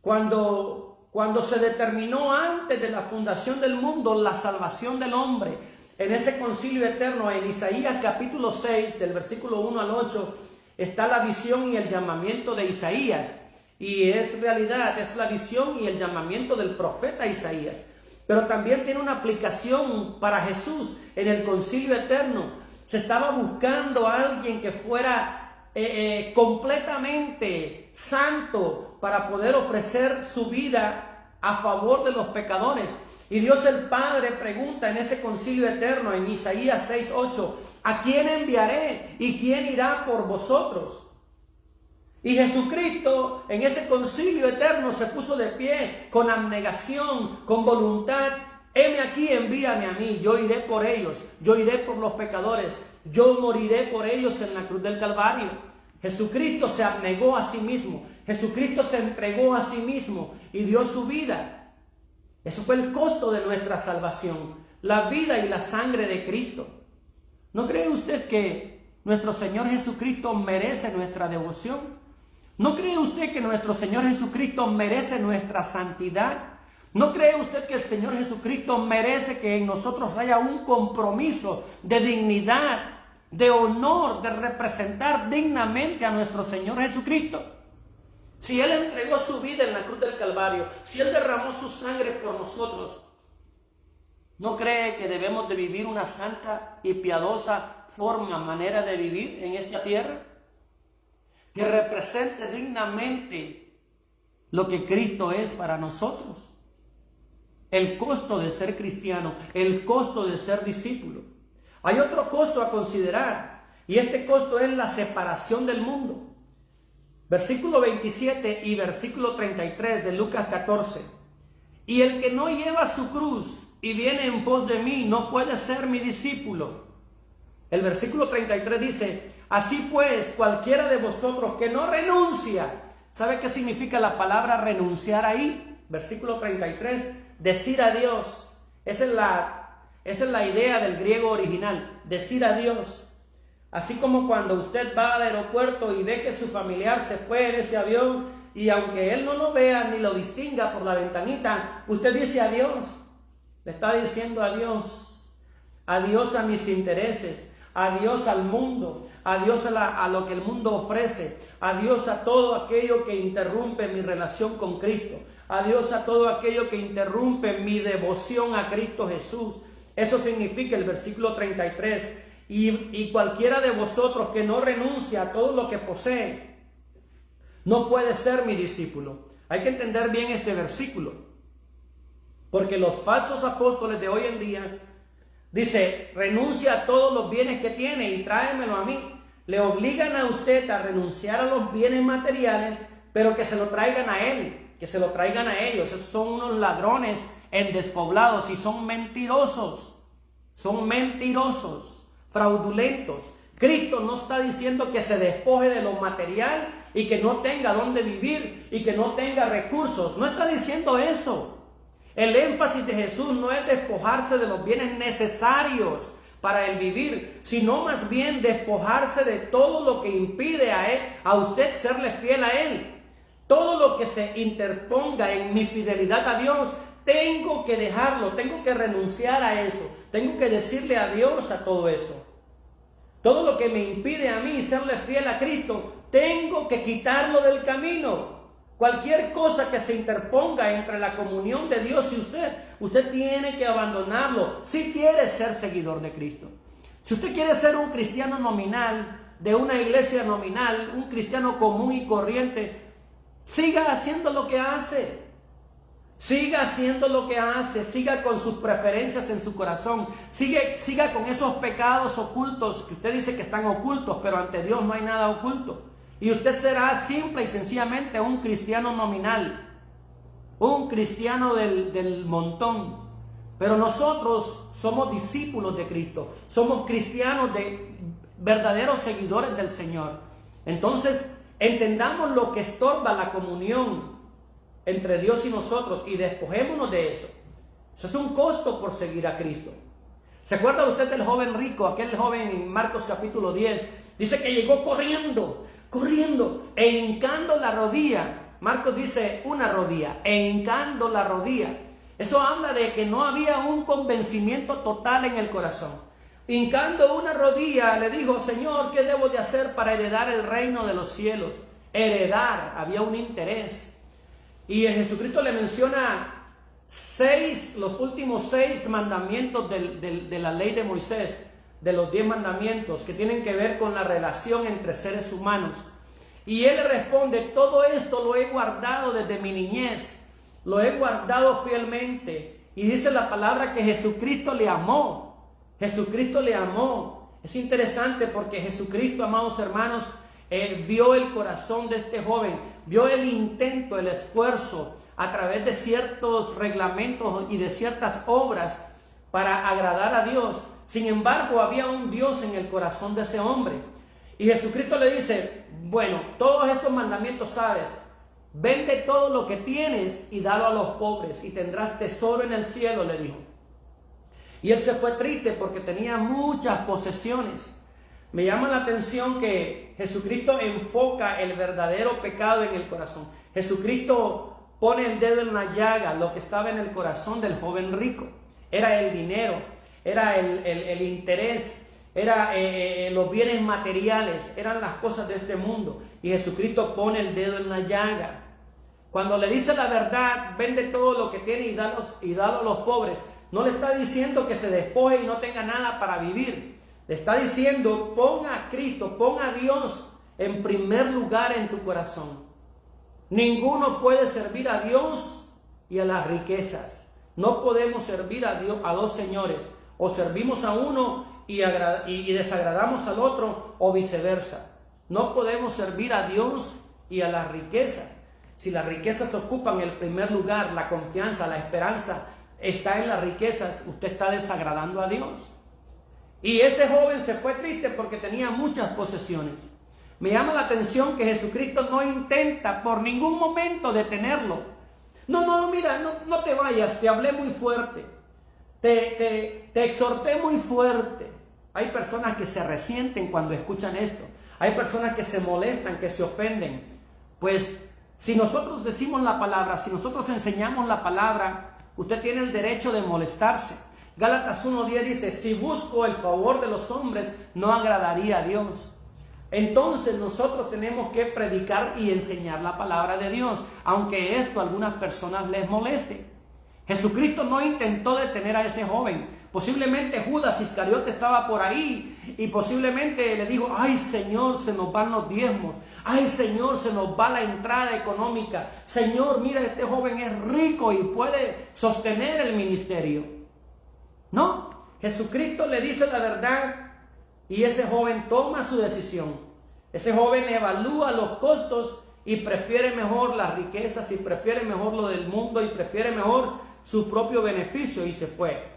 cuando se determinó antes de la fundación del mundo la salvación del hombre, en ese concilio eterno, en Isaías capítulo 6, del versículo 1 al 8, está la visión y el llamamiento de Isaías. Y es realidad, es la visión y el llamamiento del profeta Isaías. Pero también tiene una aplicación para Jesús en el concilio eterno. Se estaba buscando a alguien que fuera completamente santo para poder ofrecer su vida a favor de los pecadores. Y Dios el Padre pregunta en ese concilio eterno, en Isaías 6:8, ¿a quién enviaré y quién irá por vosotros? Y Jesucristo en ese concilio eterno se puso de pie con abnegación, con voluntad. Heme aquí, envíame a mí, yo iré por ellos, yo iré por los pecadores, yo moriré por ellos en la cruz del Calvario. Jesucristo se abnegó a sí mismo, Jesucristo se entregó a sí mismo y dio su vida. Eso fue el costo de nuestra salvación. la vida y la sangre de Cristo. ¿No cree usted que nuestro Señor Jesucristo merece nuestra devoción? ¿No cree usted que nuestro Señor Jesucristo merece nuestra santidad? ¿No cree usted que el Señor Jesucristo merece que en nosotros haya un compromiso de dignidad, de honor, de representar dignamente a nuestro Señor Jesucristo? Si Él entregó su vida en la cruz del Calvario, si Él derramó su sangre por nosotros, ¿no cree que debemos de vivir una santa y piadosa manera de vivir en esta tierra? Que represente dignamente lo que Cristo es para nosotros. El costo de ser cristiano, el costo de ser discípulo. Hay otro costo a considerar, y este costo es la separación del mundo. Versículo 27 y versículo 33 de Lucas 14. Y el que no lleva su cruz y viene en pos de mí, no puede ser mi discípulo. El versículo 33 dice: así pues, cualquiera de vosotros que no renuncia. ¿Sabe qué significa la palabra renunciar ahí? Versículo 33, decir adiós. Esa es la idea del griego original, decir adiós. Así como cuando usted va al aeropuerto y ve que su familiar se fue en ese avión, y aunque él no lo vea ni lo distinga por la ventanita, usted dice adiós. Le está diciendo adiós. Adiós a mis intereses, adiós al mundo, adiós a lo que el mundo ofrece, adiós a todo aquello que interrumpe mi relación con Cristo, adiós a todo aquello que interrumpe mi devoción a Cristo Jesús. Eso significa el versículo 33. Y cualquiera de vosotros que no renuncia a todo lo que posee, no puede ser mi discípulo. Hay que entender bien este versículo, porque los falsos apóstoles de hoy en día dice: renuncia a todos los bienes que tiene y tráemelo a mí. Le obligan a usted a renunciar a los bienes materiales, pero que se lo traigan a él, que se lo traigan a ellos. Esos son unos ladrones en despoblados y son mentirosos, fraudulentos. Cristo no está diciendo que se despoje de lo material y que no tenga dónde vivir y que no tenga recursos. No está diciendo eso. El énfasis de Jesús no es despojarse de los bienes necesarios para el vivir, sino más bien despojarse de todo lo que impide a usted serle fiel a Él. Todo lo que se interponga en mi fidelidad a Dios, tengo que dejarlo, tengo que renunciar a eso, tengo que decirle adiós a todo eso. Todo lo que me impide a mí serle fiel a Cristo, tengo que quitarlo del camino. Cualquier cosa que se interponga entre la comunión de Dios y usted tiene que abandonarlo si quiere ser seguidor de Cristo. Si usted quiere ser un cristiano nominal, de una iglesia nominal, un cristiano común y corriente, siga haciendo lo que hace. Siga haciendo lo que hace, siga con sus preferencias en su corazón, siga con esos pecados ocultos que usted dice que están ocultos, pero ante Dios no hay nada oculto. Y usted será simple y sencillamente un cristiano nominal, un cristiano del montón. Pero nosotros somos discípulos de Cristo, somos cristianos, verdaderos seguidores del Señor. Entonces, entendamos lo que estorba la comunión entre Dios y nosotros y despojémonos de eso. Eso es un costo por seguir a Cristo. ¿Se acuerda usted del joven rico? Aquel joven en Marcos capítulo 10. Dice que llegó corriendo e hincando la rodilla. Marcos dice una rodilla, e hincando la rodilla. Eso habla de que no había un convencimiento total en el corazón. Hincando una rodilla le dijo: Señor, ¿qué debo de hacer para heredar el reino de los cielos? Heredar, había un interés. Y Jesucristo le menciona los últimos 6 mandamientos de la ley de Moisés, de los 10 mandamientos que tienen que ver con la relación entre seres humanos. Y él le responde: todo esto lo he guardado desde mi niñez, lo he guardado fielmente. Y dice la palabra que Jesucristo le amó. Jesucristo le amó. Es interesante porque Jesucristo, amados hermanos, vio el corazón de este joven, vio el intento, el esfuerzo a través de ciertos reglamentos y de ciertas obras para agradar a Dios. Sin embargo, había un Dios en el corazón de ese hombre. Y Jesucristo le dice: bueno, todos estos mandamientos sabes, vende todo lo que tienes y dalo a los pobres y tendrás tesoro en el cielo, le dijo. Y él se fue triste porque tenía muchas posesiones. Me llama la atención que Jesucristo enfoca el verdadero pecado en el corazón. Jesucristo pone el dedo en la llaga, lo que estaba en el corazón del joven rico. Era el dinero, era el interés, era los bienes materiales, eran las cosas de este mundo. Y Jesucristo pone el dedo en la llaga. Cuando le dice la verdad, vende todo lo que tiene y dalo a los pobres. No le está diciendo que se despoje y no tenga nada para vivir. Le está diciendo, ponga a Cristo, ponga a Dios en primer lugar en tu corazón. Ninguno puede servir a Dios y a las riquezas. No podemos servir a Dios, a dos señores. O servimos a uno y desagradamos al otro, o viceversa. No podemos servir a Dios y a las riquezas. Si las riquezas ocupan el primer lugar, la confianza, la esperanza está en las riquezas, usted está desagradando a Dios. Y ese joven se fue triste porque tenía muchas posesiones. Me llama la atención que Jesucristo no intenta por ningún momento detenerlo. No, mira, no te vayas, te hablé muy fuerte. Te exhorté muy fuerte. Hay personas que se resienten cuando escuchan esto. Hay personas que se molestan, que se ofenden. Pues si nosotros decimos la palabra, si nosotros enseñamos la palabra, usted tiene el derecho de molestarse. Gálatas 1:10 dice, si busco el favor de los hombres, no agradaría a Dios. Entonces nosotros tenemos que predicar y enseñar la palabra de Dios, aunque esto a algunas personas les moleste. Jesucristo no intentó detener a ese joven. Posiblemente Judas Iscariote estaba por ahí y posiblemente le dijo, ay Señor, se nos van los diezmos. Ay Señor, se nos va la entrada económica. Señor, mira, este joven es rico y puede sostener el ministerio. No, Jesucristo le dice la verdad y ese joven toma su decisión. Ese joven evalúa los costos y prefiere mejor las riquezas y prefiere mejor lo del mundo y prefiere mejor su propio beneficio y se fue.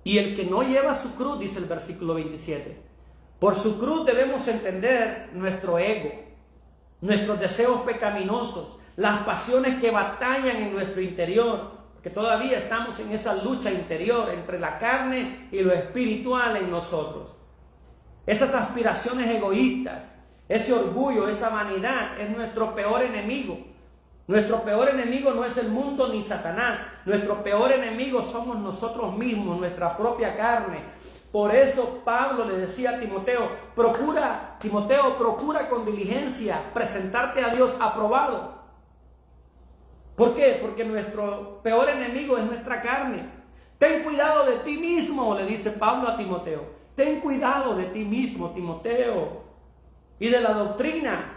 Y el que no lleva su cruz, dice el versículo 27, por su cruz debemos entender nuestro ego, nuestros deseos pecaminosos, las pasiones que batallan en nuestro interior, que todavía estamos en esa lucha interior entre la carne y lo espiritual en nosotros. Esas aspiraciones egoístas, ese orgullo, esa vanidad es nuestro peor enemigo. Nuestro peor enemigo no es el mundo ni Satanás. Nuestro peor enemigo somos nosotros mismos, nuestra propia carne. Por eso Pablo le decía a Timoteo, procura con diligencia presentarte a Dios aprobado. ¿Por qué? Porque nuestro peor enemigo es nuestra carne. Ten cuidado de ti mismo, le dice Pablo a Timoteo. Ten cuidado de ti mismo, Timoteo, y de la doctrina.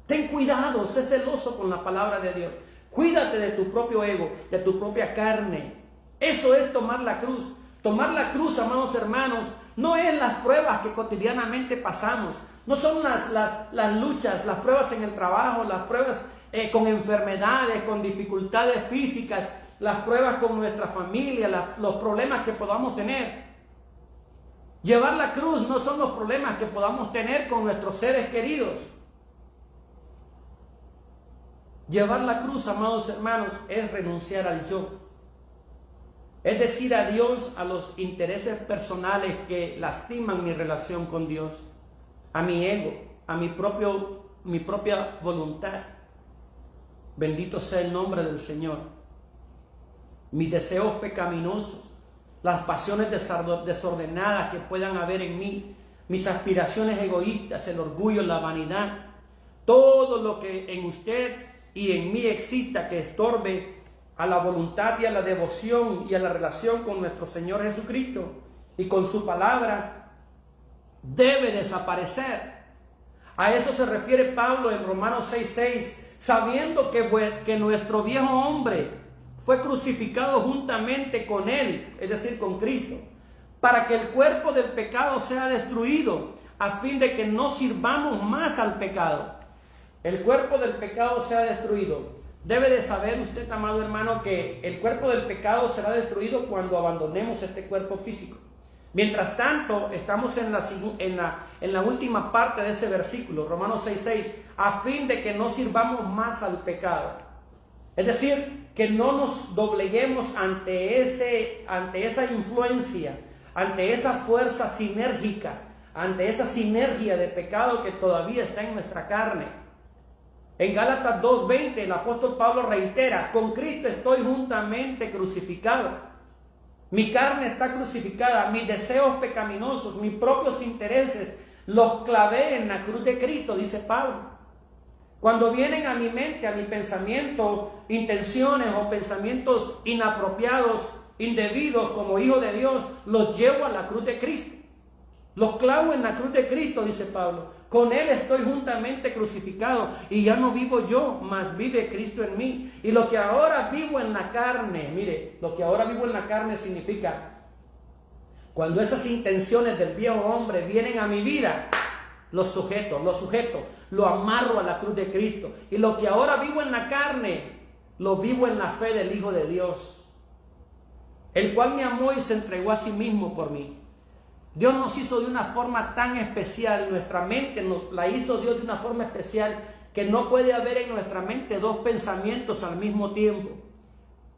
Ten cuidado, sé celoso con la palabra de Dios. Cuídate de tu propio ego, de tu propia carne. Eso es tomar la cruz. Tomar la cruz, amados hermanos, no es las pruebas que cotidianamente pasamos. No son las luchas, las pruebas en el trabajo, las pruebas con enfermedades, con dificultades físicas, las pruebas con nuestra familia, los problemas que podamos tener. Llevar la cruz no son los problemas que podamos tener con nuestros seres queridos. Llevar la cruz, amados hermanos, es renunciar al yo. Es decir adiós a los intereses personales que lastiman mi relación con Dios, a mi ego, a mi propia voluntad. Bendito sea el nombre del Señor. Mis deseos pecaminosos, las pasiones desordenadas que puedan haber en mí, mis aspiraciones egoístas, el orgullo, la vanidad, todo lo que en usted y en mí exista que estorbe a la voluntad y a la devoción y a la relación con nuestro Señor Jesucristo y con su palabra, debe desaparecer. A eso se refiere Pablo en Romanos 6:6, sabiendo que nuestro viejo hombre fue crucificado juntamente con él, es decir, con Cristo, para que el cuerpo del pecado sea destruido, a fin de que no sirvamos más al pecado. El cuerpo del pecado sea destruido. Debe de saber usted, amado hermano, que el cuerpo del pecado será destruido cuando abandonemos este cuerpo físico. Mientras tanto, estamos en la última parte de ese versículo, Romanos 6:6, a fin de que no sirvamos más al pecado. Es decir, que no nos dobleguemos ante esa influencia, ante esa fuerza sinérgica, ante esa sinergia de pecado que todavía está en nuestra carne. En Gálatas 2:20 el apóstol Pablo reitera: con Cristo estoy juntamente crucificado. Mi carne está crucificada, mis deseos pecaminosos, mis propios intereses, los clavé en la cruz de Cristo, dice Pablo. Cuando vienen a mi mente, a mi pensamiento, intenciones o pensamientos inapropiados, indebidos como hijo de Dios, los llevo a la cruz de Cristo. Los clavo en la cruz de Cristo, dice Pablo. Con Él estoy juntamente crucificado y ya no vivo yo, mas vive Cristo en mí. Y lo que ahora vivo en la carne, mire, lo que ahora vivo en la carne significa, cuando esas intenciones del viejo hombre vienen a mi vida, lo sujeto, lo amarro a la cruz de Cristo. Y lo que ahora vivo en la carne, lo vivo en la fe del Hijo de Dios, el cual me amó y se entregó a sí mismo por mí. Dios nos hizo de una forma tan especial, nuestra mente nos la hizo Dios de una forma especial, que no puede haber en nuestra mente dos pensamientos al mismo tiempo.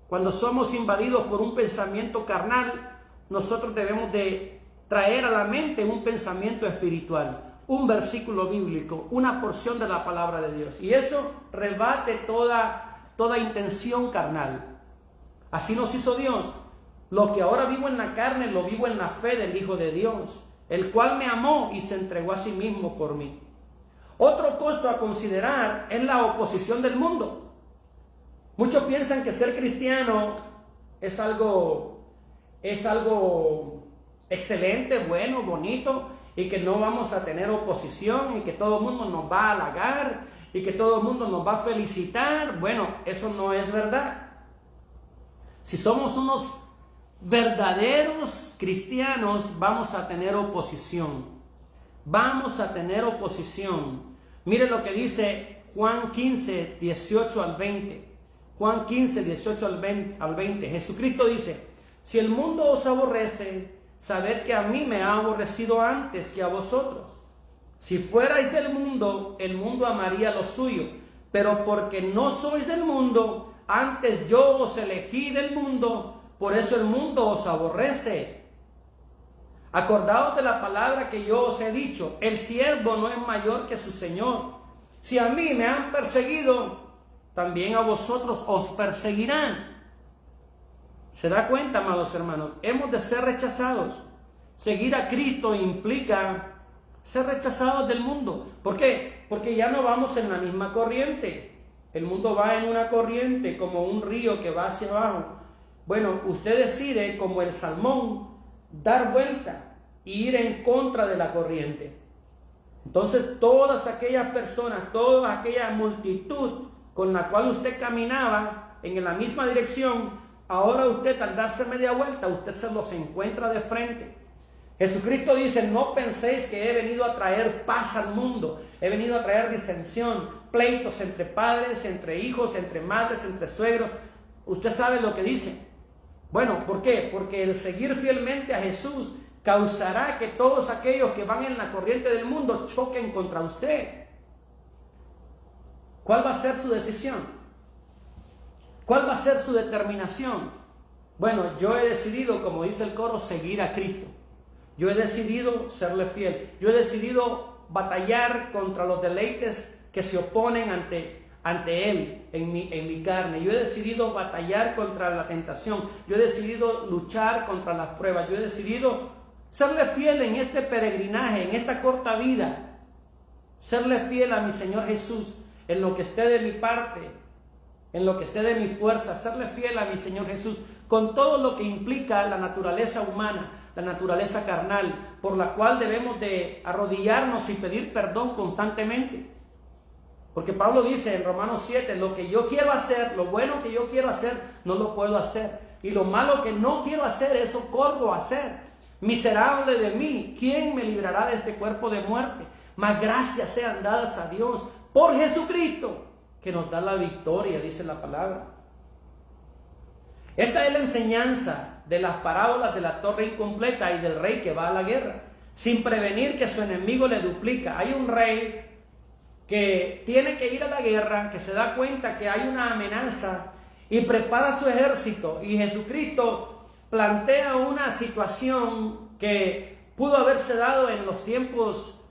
Cuando somos invadidos por un pensamiento carnal, nosotros debemos de traer a la mente un pensamiento espiritual, un versículo bíblico, una porción de la palabra de Dios. Y eso rebate toda intención carnal. Así nos hizo Dios. Lo que ahora vivo en la carne, lo vivo en la fe del Hijo de Dios, el cual me amó y se entregó a sí mismo por mí. Otro costo a considerar es la oposición del mundo. Muchos piensan que ser cristiano es algo excelente, bueno, bonito, y que no vamos a tener oposición, y que todo el mundo nos va a halagar, y que todo el mundo nos va a felicitar. Bueno, eso no es verdad. Si somos unos verdaderos cristianos, vamos a tener oposición. Vamos a tener oposición. Mire lo que dice Juan 15, 18 al 20. Juan 15, 18 al 20. Jesucristo dice: si el mundo os aborrece, sabed que a mí me ha aborrecido antes que a vosotros. Si fuerais del mundo, el mundo amaría lo suyo. Pero porque no sois del mundo, antes yo os elegí del mundo, por eso el mundo os aborrece. Acordaos de la palabra que yo os he dicho: el siervo no es mayor que su Señor. Si a mí me han perseguido, también a vosotros os perseguirán. ¿Se da cuenta, amados hermanos? Hemos de ser rechazados. Seguir a Cristo implica ser rechazados del mundo. ¿Por qué? Porque ya no vamos en la misma corriente. El mundo va en una corriente como un río que va hacia abajo. Bueno, usted decide, como el salmón, dar vuelta e ir en contra de la corriente. Entonces todas aquellas personas, toda aquella multitud con la cual usted caminaba en la misma dirección, ahora usted, al darse media vuelta, usted se los encuentra de frente. Jesucristo dice: no penséis que he venido a traer paz al mundo, he venido a traer disensión, pleitos entre padres, entre hijos, entre madres, entre suegros. Usted sabe lo que dice. Bueno, ¿por qué? Porque el seguir fielmente a Jesús causará que todos aquellos que van en la corriente del mundo choquen contra usted. ¿Cuál va a ser su decisión? ¿Cuál va a ser su determinación? Bueno, yo he decidido, como dice el coro, seguir a Cristo. Yo he decidido serle fiel. Yo he decidido batallar contra los deleites que se oponen ante Él en mi carne. Yo he decidido batallar contra la tentación. Yo he decidido luchar contra las pruebas. Yo he decidido serle fiel en este peregrinaje, en esta corta vida. Serle fiel a mi Señor Jesús en lo que esté de mi parte, en lo que esté de mi fuerza. Serle fiel a mi Señor Jesús con todo lo que implica la naturaleza humana, la naturaleza carnal, por la cual debemos de arrodillarnos y pedir perdón constantemente. Porque Pablo dice en Romanos 7, lo que yo quiero hacer, lo bueno que yo quiero hacer, no lo puedo hacer. Y lo malo que no quiero hacer, eso corro a hacer. Miserable de mí, ¿quién me librará de este cuerpo de muerte? Mas gracias sean dadas a Dios por Jesucristo, que nos da la victoria, dice la palabra. Esta es la enseñanza de las parábolas de la torre incompleta y del rey que va a la guerra, sin prevenir que su enemigo le duplica. Hay un rey que tiene que ir a la guerra, que se da cuenta que hay una amenaza y prepara su ejército. Y Jesucristo plantea una situación que pudo haberse dado en los tiempos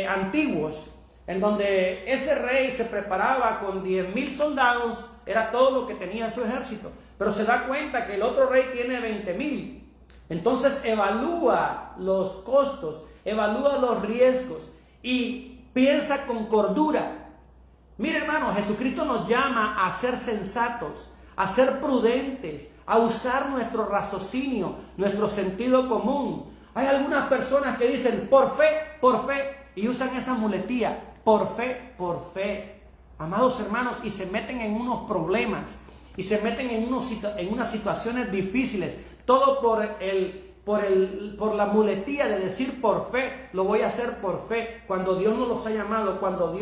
antiguos, en donde ese rey se preparaba con 10,000 soldados, era todo lo que tenía su ejército, pero se da cuenta que el otro rey tiene 20,000. Entonces evalúa los costos, evalúa los riesgos y piensa con cordura. Mire, hermano, Jesucristo nos llama a ser sensatos, a ser prudentes, a usar nuestro raciocinio, nuestro sentido común. Hay algunas personas que dicen por fe, y usan esa muletilla, por fe. Amados hermanos, y se meten en unos problemas, y se meten en unas situaciones difíciles, todo por la muletilla de decir por fe, lo voy a hacer por fe, cuando Dios no los ha llamado, cuando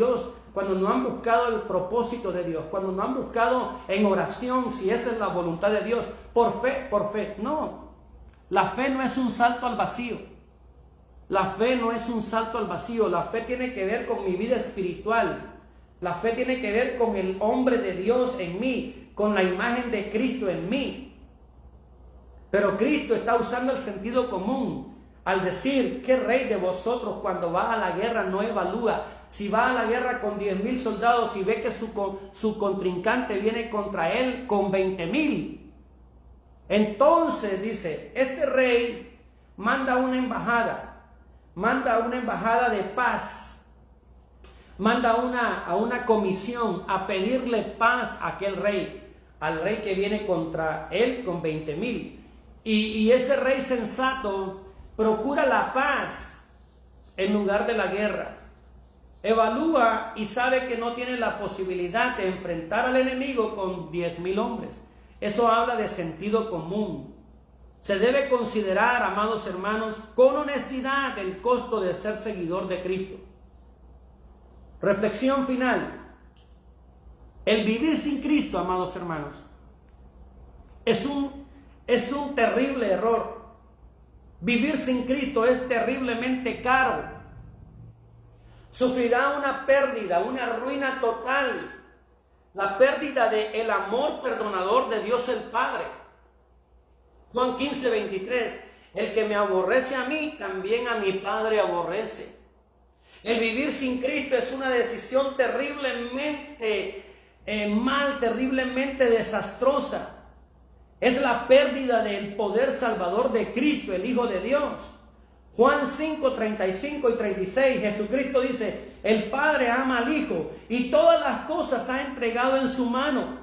no han buscado el propósito de Dios, cuando no han buscado en oración si esa es la voluntad de Dios, por fe. No, la fe no es un salto al vacío. La fe no es un salto al vacío. La fe tiene que ver con mi vida espiritual. La fe tiene que ver con el hombre de Dios en mí, con la imagen de Cristo en mí. Pero Cristo está usando el sentido común al decir: ¿qué rey de vosotros cuando va a la guerra no evalúa? Si va a la guerra con 10,000 soldados y ve que su contrincante viene contra él con 20,000. Entonces dice, este rey manda una embajada de paz, manda a una comisión a pedirle paz a aquel rey, al rey que viene contra él con 20,000. Y ese rey sensato procura la paz en lugar de la guerra. Evalúa y sabe que no tiene la posibilidad de enfrentar al enemigo con 10,000 hombres. Eso habla de sentido común. Se debe considerar, amados hermanos, con honestidad el costo de ser seguidor de Cristo. Reflexión final. El vivir sin Cristo, amados hermanos, es un terrible error. Vivir sin Cristo es terriblemente caro. Sufrirá una pérdida, una ruina total. La pérdida del amor perdonador de Dios el Padre. Juan 15:23. El que me aborrece a mí, también a mi Padre aborrece. El vivir sin Cristo es una decisión terriblemente terriblemente desastrosa. Es la pérdida del poder salvador de Cristo, el Hijo de Dios. Juan 5:35 y 36, Jesucristo dice: el Padre ama al Hijo y todas las cosas ha entregado en su mano.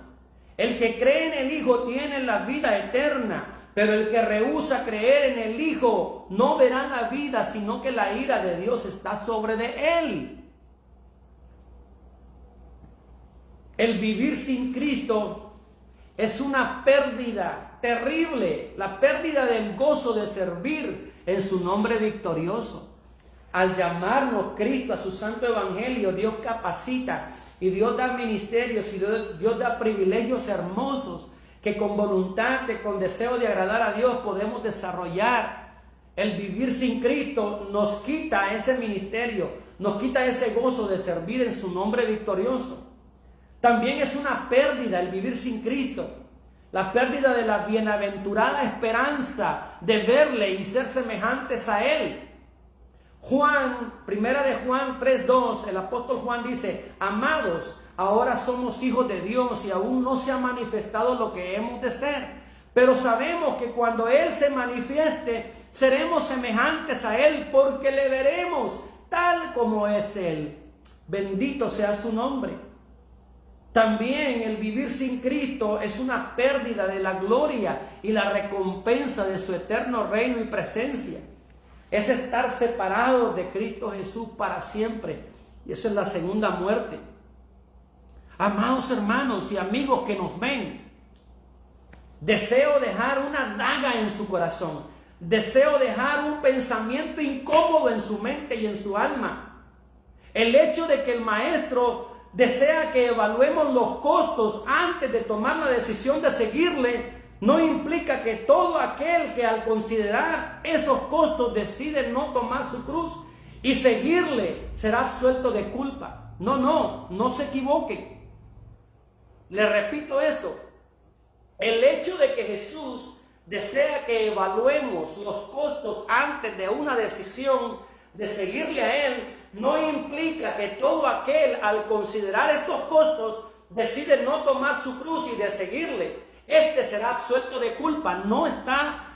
El que cree en el Hijo tiene la vida eterna, pero el que rehúsa creer en el Hijo no verá la vida, sino que la ira de Dios está sobre de él. El vivir sin Cristo es una pérdida terrible, la pérdida del gozo de servir en su nombre victorioso. Al llamarnos Cristo a su santo evangelio, Dios capacita y Dios da ministerios y Dios da privilegios hermosos que con voluntad, con deseo de agradar a Dios podemos desarrollar. El vivir sin Cristo nos quita ese ministerio, nos quita ese gozo de servir en su nombre victorioso. También es una pérdida el vivir sin Cristo. La pérdida de la bienaventurada esperanza de verle y ser semejantes a Él. Primera de Juan 3:2, el apóstol Juan dice: amados, ahora somos hijos de Dios y aún no se ha manifestado lo que hemos de ser. Pero sabemos que cuando Él se manifieste, seremos semejantes a Él porque le veremos tal como es Él. Bendito sea su nombre. También el vivir sin Cristo es una pérdida de la gloria y la recompensa de su eterno reino y presencia. Es estar separados de Cristo Jesús para siempre. Y eso es la segunda muerte. Amados hermanos y amigos que nos ven, deseo dejar una daga en su corazón. Deseo dejar un pensamiento incómodo en su mente y en su alma. El hecho de que el Maestro desea que evaluemos los costos antes de tomar la decisión de seguirle, no implica que todo aquel que al considerar esos costos decide no tomar su cruz y seguirle será absuelto de culpa. No se equivoquen. Le repito esto. El hecho de que Jesús desea que evaluemos los costos antes de una decisión de seguirle a Él, no implica que todo aquel, al considerar estos costos, decide no tomar su cruz y de seguirle, este será absuelto de culpa. No está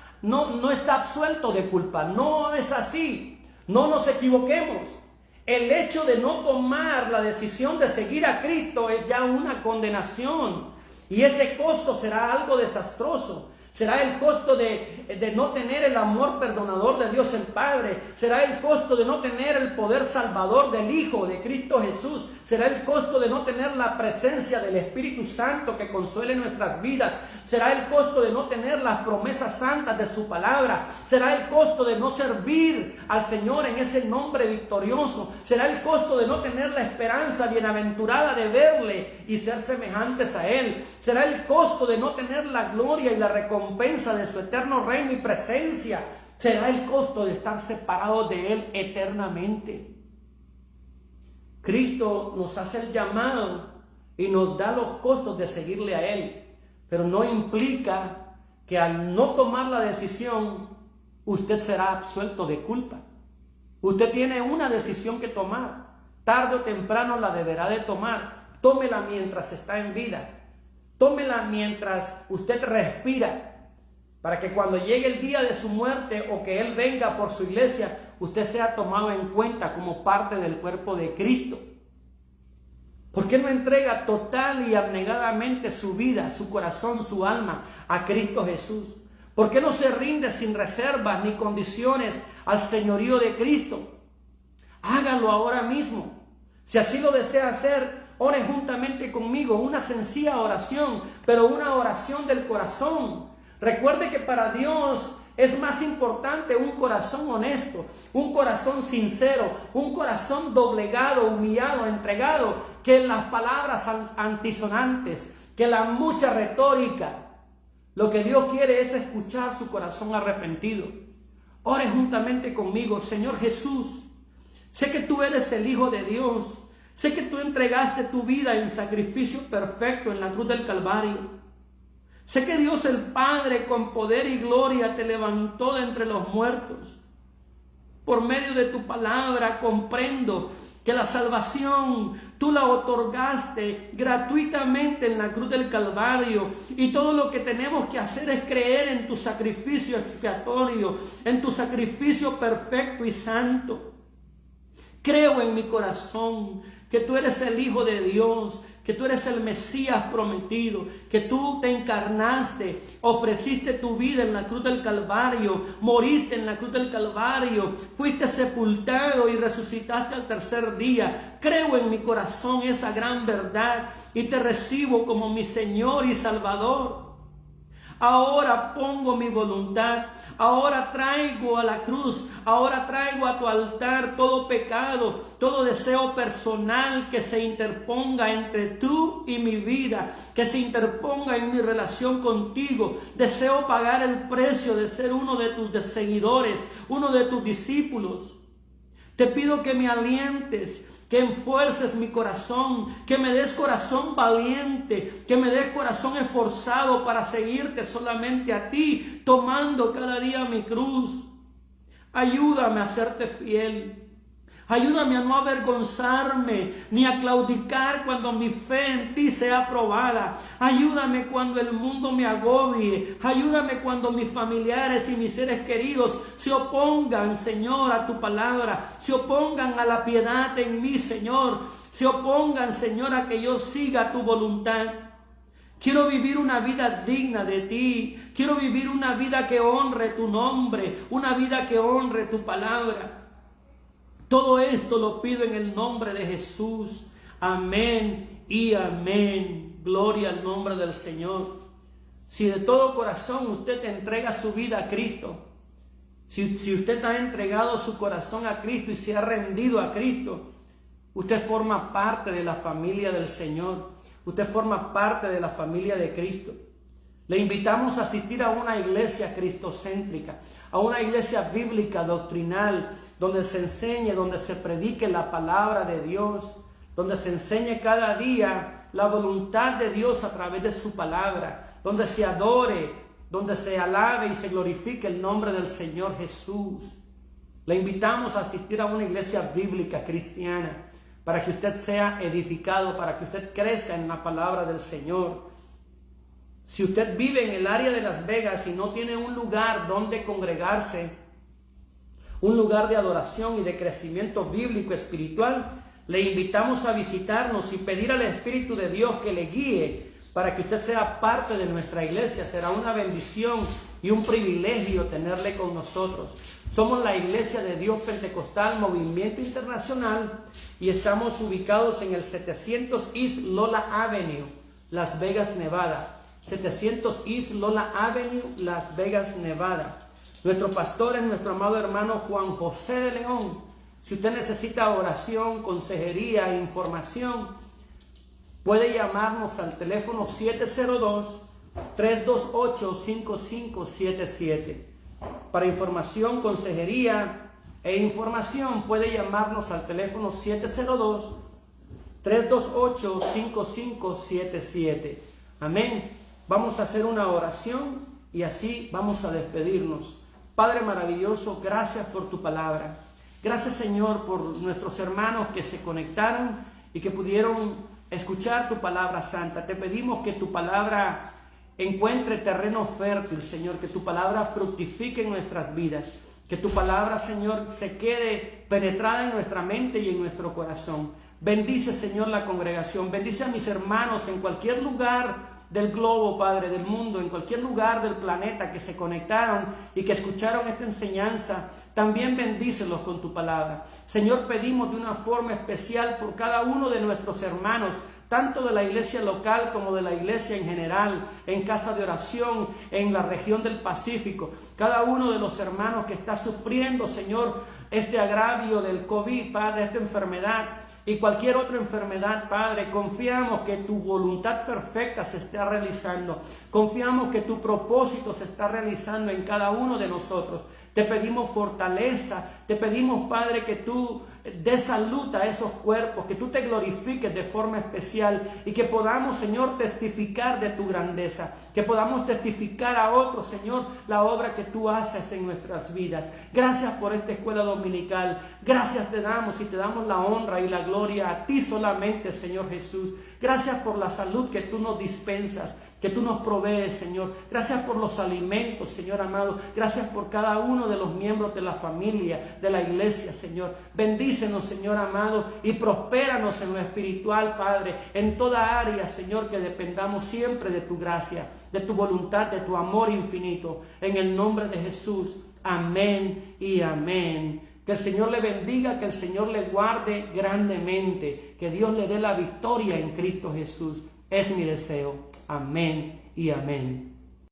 absuelto de culpa. No es así. No nos equivoquemos. El hecho de no tomar la decisión de seguir a Cristo es ya una condenación. Y ese costo será algo desastroso. Será el costo de no tener el amor perdonador de Dios el Padre. Será el costo de no tener el poder salvador del Hijo de Cristo Jesús. Será el costo de no tener la presencia del Espíritu Santo que consuele nuestras vidas. Será el costo de no tener las promesas santas de su palabra. Será el costo de no servir al Señor en ese nombre victorioso. Será el costo de no tener la esperanza bienaventurada de verle y ser semejantes a Él. Será el costo de no tener la gloria y la recompensa de su eterno reino y presencia. Será el costo de estar separados de Él eternamente. Cristo nos hace el llamado y nos da los costos de seguirle a Él, pero no implica que al no tomar la decisión usted será absuelto de culpa. Usted tiene una decisión que tomar, tarde o temprano la deberá de tomar. Tómela mientras está en vida, tómela mientras usted respira, para que cuando llegue el día de su muerte o que Él venga por su iglesia, usted sea tomado en cuenta como parte del cuerpo de Cristo. ¿Por qué no entrega total y abnegadamente su vida, su corazón, su alma a Cristo Jesús? ¿Por qué no se rinde sin reservas ni condiciones al señorío de Cristo? Hágalo ahora mismo. Si así lo desea hacer, ore juntamente conmigo una sencilla oración, pero una oración del corazón. Recuerde que para Dios es más importante un corazón honesto, un corazón sincero, un corazón doblegado, humillado, entregado, que las palabras antisonantes, que la mucha retórica. Lo que Dios quiere es escuchar su corazón arrepentido. Ore juntamente conmigo. Señor Jesús, sé que tú eres el Hijo de Dios. Sé que tú entregaste tu vida en sacrificio perfecto en la cruz del Calvario. Sé que Dios el Padre con poder y gloria te levantó de entre los muertos. Por medio de tu palabra comprendo que la salvación tú la otorgaste gratuitamente en la cruz del Calvario. Y todo lo que tenemos que hacer es creer en tu sacrificio expiatorio, en tu sacrificio perfecto y santo. Creo en mi corazón que tú eres el Hijo de Dios, que tú eres el Mesías prometido, que tú te encarnaste, ofreciste tu vida en la cruz del Calvario, moriste en la cruz del Calvario, fuiste sepultado y resucitaste al tercer día. Creo en mi corazón esa gran verdad y te recibo como mi Señor y Salvador. Ahora pongo mi voluntad, ahora traigo a la cruz, ahora traigo a tu altar todo pecado, todo deseo personal que se interponga entre tú y mi vida, que se interponga en mi relación contigo. Deseo pagar el precio de ser uno de tus seguidores, uno de tus discípulos. Te pido que me alientes, que enfuerces mi corazón, que me des corazón valiente, que me des corazón esforzado para seguirte solamente a ti, tomando cada día mi cruz. Ayúdame a serte fiel. Ayúdame a no avergonzarme ni a claudicar cuando mi fe en ti sea probada. Ayúdame cuando el mundo me agobie. Ayúdame cuando mis familiares y mis seres queridos se opongan, Señor, a tu palabra. Se opongan a la piedad en mí, Señor. Se opongan, Señor, a que yo siga tu voluntad. Quiero vivir una vida digna de ti. Quiero vivir una vida que honre tu nombre. Una vida que honre tu palabra. Todo esto lo pido en el nombre de Jesús. Amén y amén. Gloria al nombre del Señor. Si de todo corazón usted entrega su vida a Cristo, si usted ha entregado su corazón a Cristo y se ha rendido a Cristo, usted forma parte de la familia del Señor. Usted forma parte de la familia de Cristo. Le invitamos a asistir a una iglesia cristocéntrica, a una iglesia bíblica, doctrinal, donde se enseñe, donde se predique la palabra de Dios. donde se enseñe cada día la voluntad de Dios a través de su palabra, donde se adore, donde se alabe y se glorifique el nombre del Señor Jesús. Le invitamos a asistir a una iglesia bíblica cristiana para que usted sea edificado, para que usted crezca en la palabra del Señor. Si usted vive en el área de Las Vegas y no tiene un lugar donde congregarse, un lugar de adoración y de crecimiento bíblico espiritual, le invitamos a visitarnos y pedir al Espíritu de Dios que le guíe para que usted sea parte de nuestra iglesia. Será una bendición y un privilegio tenerle con nosotros. Somos la Iglesia de Dios Pentecostal Movimiento Internacional y estamos ubicados en el 700 East Lola Avenue, Las Vegas, Nevada. 700 East Lola Avenue, Las Vegas, Nevada. Nuestro pastor es nuestro amado hermano Juan José de León. Si usted necesita oración, consejería, información, puede llamarnos al teléfono 702-328-5577. Para información, consejería e información, puede llamarnos al teléfono 702-328-5577. Amén. Vamos a hacer una oración y así vamos a despedirnos. Padre maravilloso, gracias por tu palabra. Gracias, Señor, por nuestros hermanos que se conectaron y que pudieron escuchar tu palabra santa. Te pedimos que tu palabra encuentre terreno fértil, Señor, que tu palabra fructifique en nuestras vidas, que tu palabra, Señor, se quede penetrada en nuestra mente y en nuestro corazón. Bendice, Señor, la congregación, bendice a mis hermanos en cualquier lugar del globo, Padre, del mundo, en cualquier lugar del planeta que se conectaron y que escucharon esta enseñanza. También bendícelos con tu palabra. Señor, pedimos de una forma especial por cada uno de nuestros hermanos, tanto de la iglesia local como de la iglesia en general, en casa de oración, en la región del Pacífico. Cada uno de los hermanos que está sufriendo, Señor, este agravio del COVID, Padre, esta enfermedad y cualquier otra enfermedad, Padre, confiamos que tu voluntad perfecta se está realizando. Confiamos que tu propósito se está realizando en cada uno de nosotros. Te pedimos fortaleza, te pedimos, Padre, que tú des salud a esos cuerpos, que tú te glorifiques de forma especial y que podamos, Señor, testificar de tu grandeza, que podamos testificar a otros, Señor, la obra que tú haces en nuestras vidas. Gracias por esta escuela dominical, gracias te damos y te damos la honra y la gloria a ti solamente, Señor Jesús. Gracias por la salud que tú nos dispensas, que tú nos provees, Señor. Gracias por los alimentos, Señor amado. Gracias por cada uno de los miembros de la familia, de la iglesia, Señor. Bendícenos, Señor amado, y prospéranos en lo espiritual, Padre, en toda área, Señor, que dependamos siempre de tu gracia, de tu voluntad, de tu amor infinito. En el nombre de Jesús. Amén y amén. Que el Señor le bendiga, que el Señor le guarde grandemente, que Dios le dé la victoria en Cristo Jesús. Es mi deseo. Amén y amén.